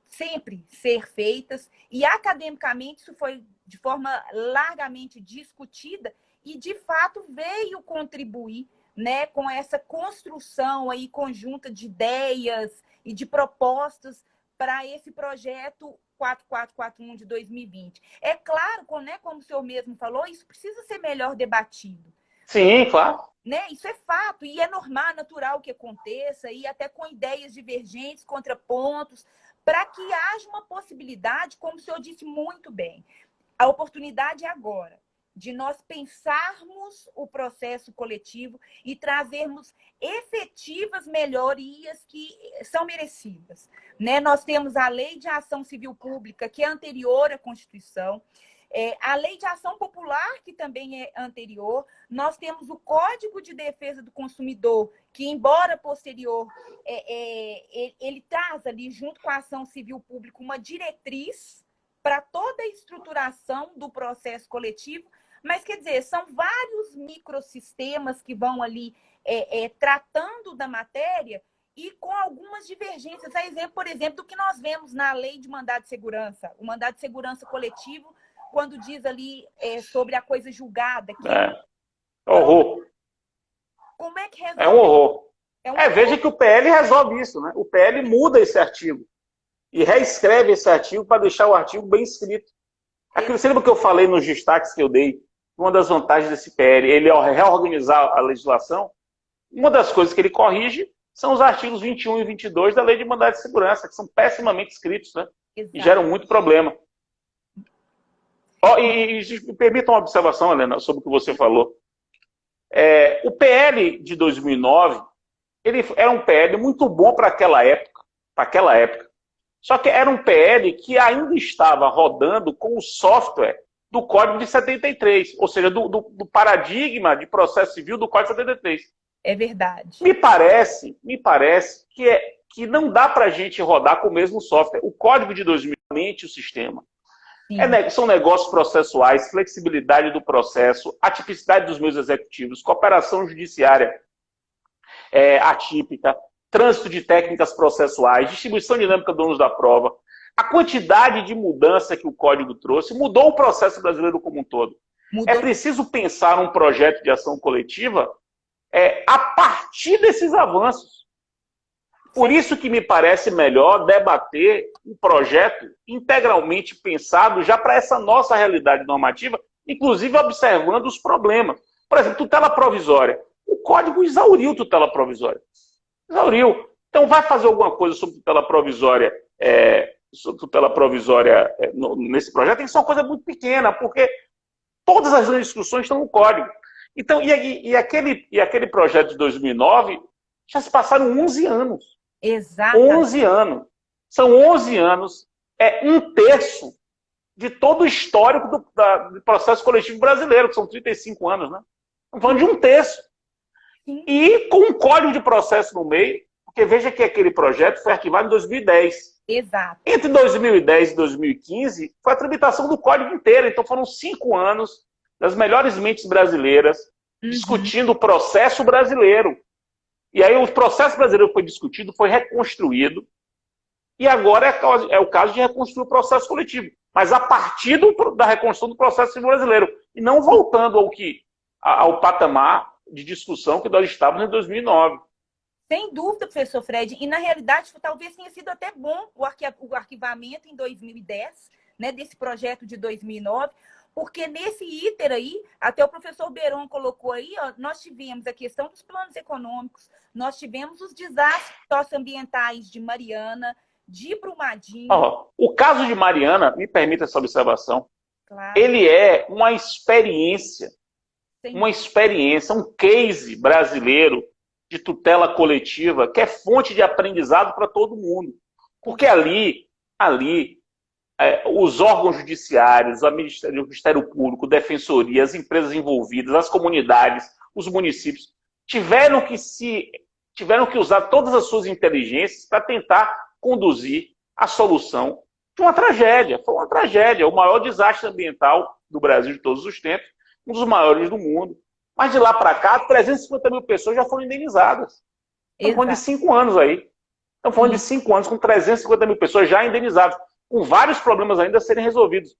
sempre ser feitas, e academicamente isso foi de forma largamente discutida e, de fato, veio contribuir, né, com essa construção aí conjunta de ideias e de propostas para esse projeto 4441 de 2020. É claro, né, como o senhor mesmo falou, isso precisa ser melhor debatido. Sim, claro. Né? Isso é fato, e é normal, natural que aconteça, e até com ideias divergentes, contrapontos, para que haja uma possibilidade, como o senhor disse muito bem, a oportunidade é agora, de nós pensarmos o processo coletivo e trazermos efetivas melhorias que são merecidas. Né? Nós temos a Lei de Ação Civil Pública, que é anterior à Constituição, a Lei de Ação Popular, que também é anterior. Nós temos o Código de Defesa do Consumidor, que, embora posterior, ele traz ali, junto com a ação civil pública, uma diretriz para toda a estruturação do processo coletivo. Mas, quer dizer, são vários microsistemas que vão ali tratando da matéria e com algumas divergências. A exemplo, por exemplo, do que nós vemos na Lei de Mandado de Segurança, o Mandado de Segurança Coletivo, quando diz ali sobre a coisa julgada. Que horror. Como é que resolve? É um horror. horror. Veja que o PL resolve isso, né? O PL muda esse artigo e reescreve esse artigo para deixar o artigo bem escrito. Aquilo, você lembra que eu falei nos destaques que eu dei? Uma das vantagens desse PL, ele, ao reorganizar a legislação, uma das coisas que ele corrige são os artigos 21 e 22 da Lei de Mandado de Segurança, que são pessimamente escritos, né? E geram muito problema. Me permita uma observação, Helena, sobre o que você falou. O PL de 2009, ele era um PL muito bom para aquela época. Só que era um PL que ainda estava rodando com o software do Código de 73, ou seja, do paradigma de processo civil do Código de 73. É verdade. Me parece que não dá para a gente rodar com o mesmo software. O Código de 2020, o sistema. São negócios processuais, flexibilidade do processo, atipicidade dos meios executivos, cooperação judiciária atípica, trânsito de técnicas processuais, distribuição dinâmica de ônus da prova. A quantidade de mudança que o Código trouxe mudou o processo brasileiro como um todo. Mudou. É preciso pensar um projeto de ação coletiva a partir desses avanços. Por isso que me parece melhor debater um projeto integralmente pensado já para essa nossa realidade normativa, inclusive observando os problemas. Por exemplo, tutela provisória. O Código exauriu tutela provisória. Exauriu. Então, vai fazer alguma coisa sobre tutela provisória, nesse projeto? Tem que ser uma coisa muito pequena, porque todas as discussões estão no Código. Então, e aquele projeto de 2009, já se passaram 11 anos. Exato. 11 anos. São 11 anos, um terço de todo o histórico do processo coletivo brasileiro, que são 35 anos, né? Estamos falando de um terço. Sim. E com um código de processo no meio, porque veja que aquele projeto foi arquivado em 2010. Exato. Entre 2010 e 2015, foi a tramitação do código inteiro. Então foram 5 anos das melhores mentes brasileiras discutindo o processo brasileiro. E aí o processo brasileiro foi discutido, foi reconstruído, e agora é o caso de reconstruir o processo coletivo. Mas a partir da reconstrução do processo civil brasileiro, e não voltando ao patamar de discussão que nós estávamos em 2009. Sem dúvida, professor Fred. E, na realidade, talvez tenha sido até bom o arquivamento em 2010, né, desse projeto de 2009, porque nesse iter aí, até o professor Beron colocou aí, ó, nós tivemos a questão dos planos econômicos, nós tivemos os desastres socioambientais de Mariana, de Brumadinho. O caso de Mariana, me permita essa observação, claro. Ele é uma experiência, um case brasileiro de tutela coletiva, que é fonte de aprendizado para todo mundo. Porque ali os órgãos judiciários, o Ministério Público, a Defensoria, as empresas envolvidas, as comunidades, os municípios, tiveram que usar todas as suas inteligências para tentar conduzir a solução de uma tragédia. Foi uma tragédia, o maior desastre ambiental do Brasil de todos os tempos, um dos maiores do mundo. Mas de lá para cá, 350 mil pessoas já foram indenizadas. Estamos falando de 5 anos aí. Estamos falando de 5 anos com 350 mil pessoas já indenizadas, com vários problemas ainda a serem resolvidos.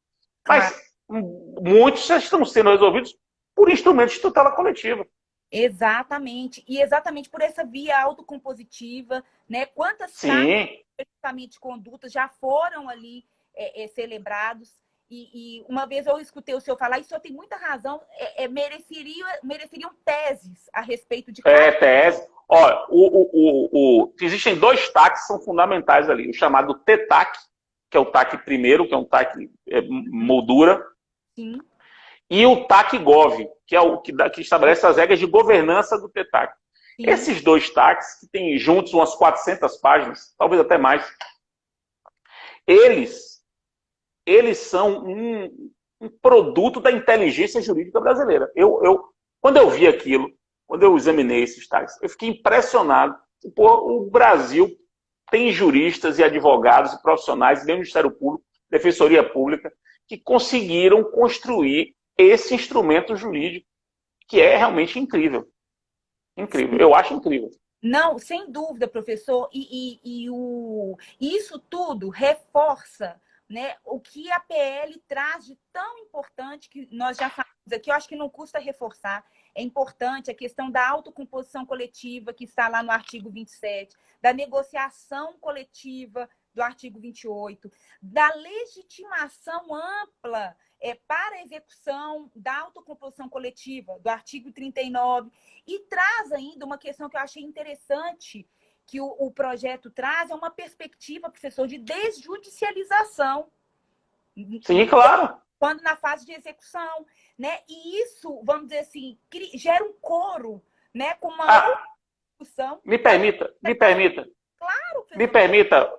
Mas muitos já estão sendo resolvidos por instrumentos de tutela coletiva. Exatamente. E exatamente por essa via autocompositiva, né? Quantas de conduta já foram ali celebrados. E uma vez eu escutei o senhor falar, e o senhor tem muita razão, mereceriam teses a respeito de... tese. Olha, existem 2 TACs que são fundamentais ali. O chamado TTAC, que é o TAC primeiro, que é um TAC moldura. Sim. E o TAC-GOV, que é o que estabelece as regras de governança do TTAC. Sim. Esses 2 TACs, que têm juntos umas 400 páginas, talvez até mais, eles são um produto da inteligência jurídica brasileira. Quando eu vi aquilo, quando eu examinei esses TACs, eu fiquei impressionado. O Brasil tem juristas e advogados e profissionais, do Ministério Público, Defensoria Pública, que conseguiram construir esse instrumento jurídico, que é realmente incrível. Incrível. Eu acho incrível. Não, sem dúvida, professor. Isso tudo reforça, né, o que a PL traz de tão importante, que nós já falamos aqui, eu acho que não custa reforçar. É importante a questão da autocomposição coletiva, que está lá no artigo 27, da negociação coletiva do artigo 28, da legitimação ampla para a execução da autocomposição coletiva, do artigo 39, e traz ainda uma questão que eu achei interessante, que o projeto traz, é uma perspectiva, professor, de desjudicialização. Sim, claro. Quando na fase de execução, né? E isso, vamos dizer assim, gera um coro, né? Com uma outra discussão. Me permita. Claro, professor. Me permita,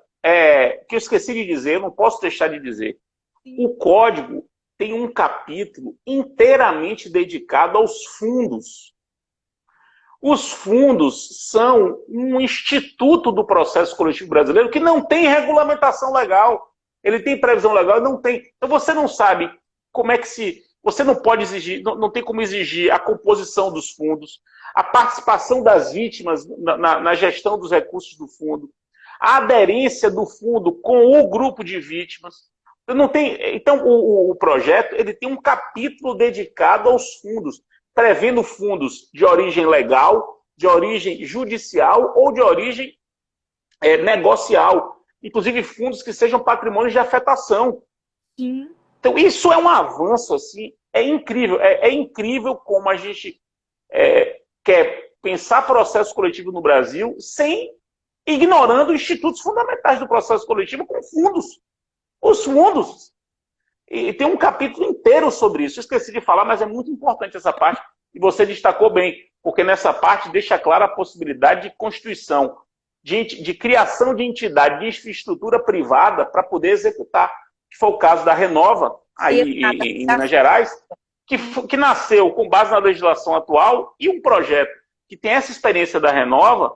que eu esqueci de dizer, eu não posso deixar de dizer. Sim. O Código tem um capítulo inteiramente dedicado aos fundos. Os fundos são um instituto do processo coletivo brasileiro que não tem regulamentação legal. Ele tem previsão legal? Não tem. Então você não sabe como é que se... Você não pode exigir, não tem como exigir a composição dos fundos, a participação das vítimas na gestão dos recursos do fundo, a aderência do fundo com o grupo de vítimas. Não tem, então, o projeto ele tem um capítulo dedicado aos fundos, prevendo fundos de origem legal, de origem judicial ou de origem negocial. Inclusive fundos que sejam patrimônios de afetação. Sim. Então, isso é um avanço, assim, é incrível. É incrível como a gente quer pensar processo coletivo no Brasil sem ignorando institutos fundamentais do processo coletivo com fundos. Os fundos. E tem um capítulo inteiro sobre isso. Eu esqueci de falar, mas é muito importante essa parte. E você destacou bem, porque nessa parte deixa clara a possibilidade de constituição, de criação de entidade, de infraestrutura privada para poder executar. Que foi o caso da Renova, aí em Minas Gerais, que nasceu com base na legislação atual, e um projeto que tem essa experiência da Renova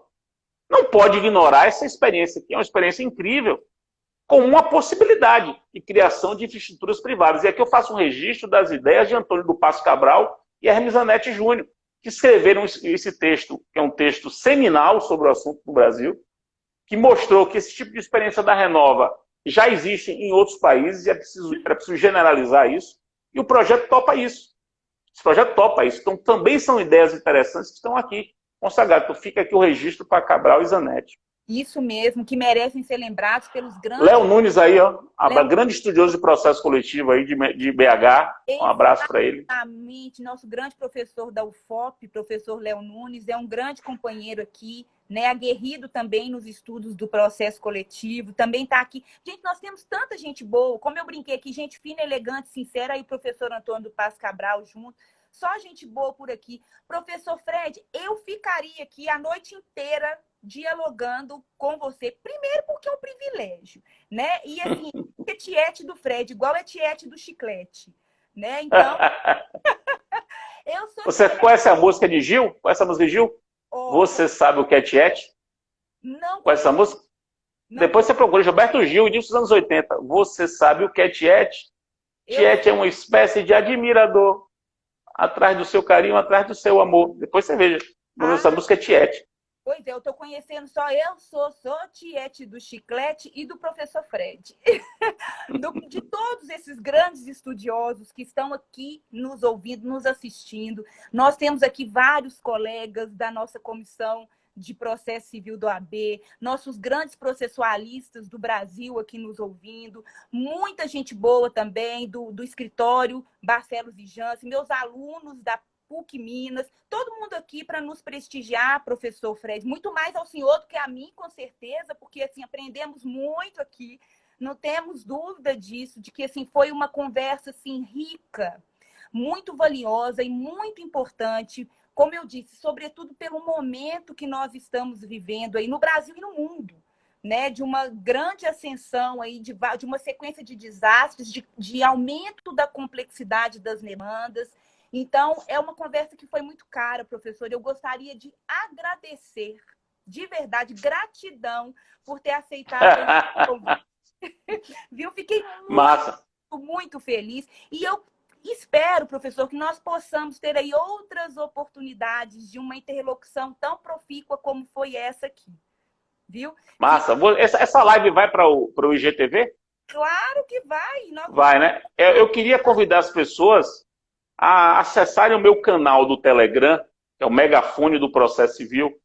não pode ignorar essa experiência, que é uma experiência incrível. com uma possibilidade de criação de infraestruturas privadas. E aqui eu faço um registro das ideias de Antônio do Passo Cabral e Hermes Zanetti Júnior, que escreveram esse texto, que é um texto seminal sobre o assunto no Brasil, que mostrou que esse tipo de experiência da Renova já existe em outros países e era preciso generalizar isso. E o projeto topa isso. Esse projeto topa isso. Então, também são ideias interessantes que estão aqui consagradas. Então, fica aqui o registro para Cabral e Zanetti. Isso mesmo, que merecem ser lembrados pelos grandes... Léo Nunes aí, ó, grande estudioso de processo coletivo aí de BH. Um abraço para ele. Exatamente, nosso grande professor da UFOP, professor Léo Nunes, é um grande companheiro aqui, né, aguerrido também nos estudos do processo coletivo, também está aqui. Gente, nós temos tanta gente boa, como eu brinquei aqui, gente fina, elegante, sincera, aí o professor Antônio do Passo Cabral junto, só gente boa por aqui. Professor Fred, eu ficaria aqui a noite inteira dialogando com você, primeiro porque é um privilégio, né? E assim, é tiete do Fred, igual é tiete do chiclete, né? Então, Você conhece a música de Gil? Conhece a música de Gil? Você sabe o que é tiete? Não. Conhece essa música? Não. Depois você procura Gilberto Gil, início dos anos 80. Você sabe o que é tiete? Tiete é uma espécie de admirador atrás do seu carinho, atrás do seu amor. Depois você veja. Essa música é tiete. Pois é, eu estou conhecendo só sou tiete do chiclete e do professor Fred. De todos esses grandes estudiosos que estão aqui nos ouvindo, nos assistindo. Nós temos aqui vários colegas da nossa comissão de processo civil do AB, nossos grandes processualistas do Brasil aqui nos ouvindo, muita gente boa também do escritório Barcelos e Jansen, meus alunos da PUC Minas, todo mundo aqui para nos prestigiar, professor Fred, muito mais ao senhor do que a mim, com certeza, porque assim, aprendemos muito aqui, não temos dúvida disso, de que assim, foi uma conversa assim, rica, muito valiosa e muito importante, como eu disse, sobretudo pelo momento que nós estamos vivendo aí no Brasil e no mundo, né, de uma grande ascensão aí, de uma sequência de desastres, de aumento da complexidade das demandas. Então, é uma conversa que foi muito cara, professor. Eu gostaria de agradecer, de verdade, gratidão por ter aceitado esse convite. Viu? Fiquei muito feliz. E eu espero, professor, que nós possamos ter aí outras oportunidades de uma interlocução tão profícua como foi essa aqui. Viu? Massa. Essa live vai para o IGTV? Claro que vai. Vai, né? Eu queria convidar as pessoas a acessarem o meu canal do Telegram, que é o Megafone do Processo Civil,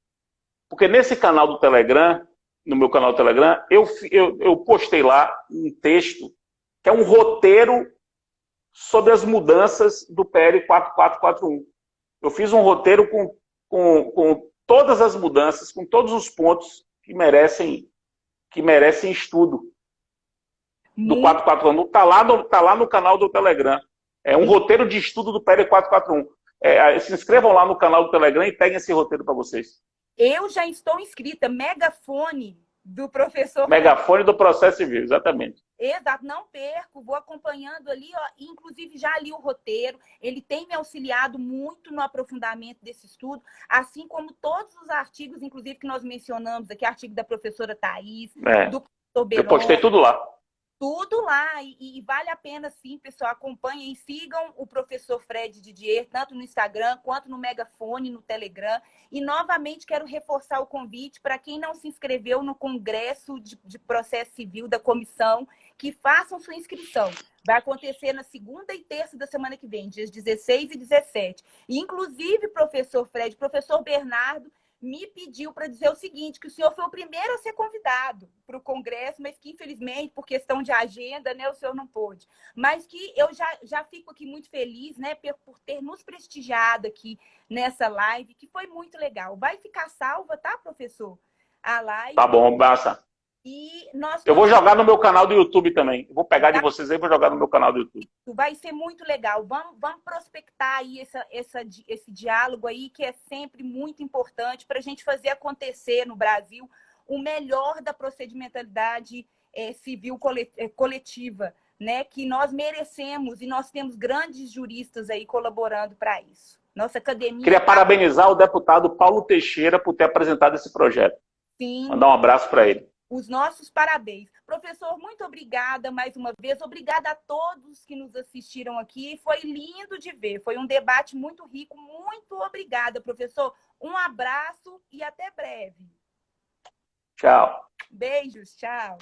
porque nesse canal do Telegram, no meu canal do Telegram, eu postei lá um texto que é um roteiro sobre as mudanças do PL 4441. Eu fiz um roteiro com todas as mudanças, com todos os pontos que merecem estudo do 441. Está lá no canal do Telegram. É um roteiro de estudo do PL 441. Se inscrevam lá no canal do Telegram e peguem esse roteiro para vocês. Eu já estou inscrita. Megafone do professor... Megafone do Processo Civil, exatamente. Exato, não perco, vou acompanhando ali, ó, inclusive já li o roteiro, ele tem me auxiliado muito no aprofundamento desse estudo, assim como todos os artigos, inclusive que nós mencionamos aqui, artigo da professora Thaís, do professor Beron. Eu postei tudo lá. Tudo lá, e vale a pena sim, pessoal, acompanhem e sigam o professor Fred Didier, tanto no Instagram quanto no Megafone, no Telegram. E novamente quero reforçar o convite para quem não se inscreveu no Congresso de Processo Civil da Comissão, que façam sua inscrição. Vai acontecer na segunda e terça da semana que vem, dias 16 e 17. E, inclusive, professor Fred, professor Bernardo, me pediu para dizer o seguinte, que o senhor foi o primeiro a ser convidado para o Congresso, mas que, infelizmente, por questão de agenda, né, o senhor não pôde. Mas que eu já fico aqui muito feliz, né, por ter nos prestigiado aqui nessa live, que foi muito legal. Vai ficar salva, tá, professor? A live. Tá bom, basta. E eu vou jogar no meu canal do YouTube também. Eu vou pegar de vocês aí e vou jogar no meu canal do YouTube. Vai ser muito legal. Vamos prospectar aí esse diálogo aí, que é sempre muito importante para a gente fazer acontecer no Brasil o melhor da procedimentalidade civil coletiva, né? Que nós merecemos e nós temos grandes juristas aí colaborando para isso. Nossa academia... Queria parabenizar o deputado Paulo Teixeira por ter apresentado esse projeto. Sim. Mandar um abraço para ele. Os nossos parabéns. Professor, muito obrigada mais uma vez. Obrigada a todos que nos assistiram aqui. Foi lindo de ver. Foi um debate muito rico. Muito obrigada, professor. Um abraço e até breve. Tchau. Beijos, tchau.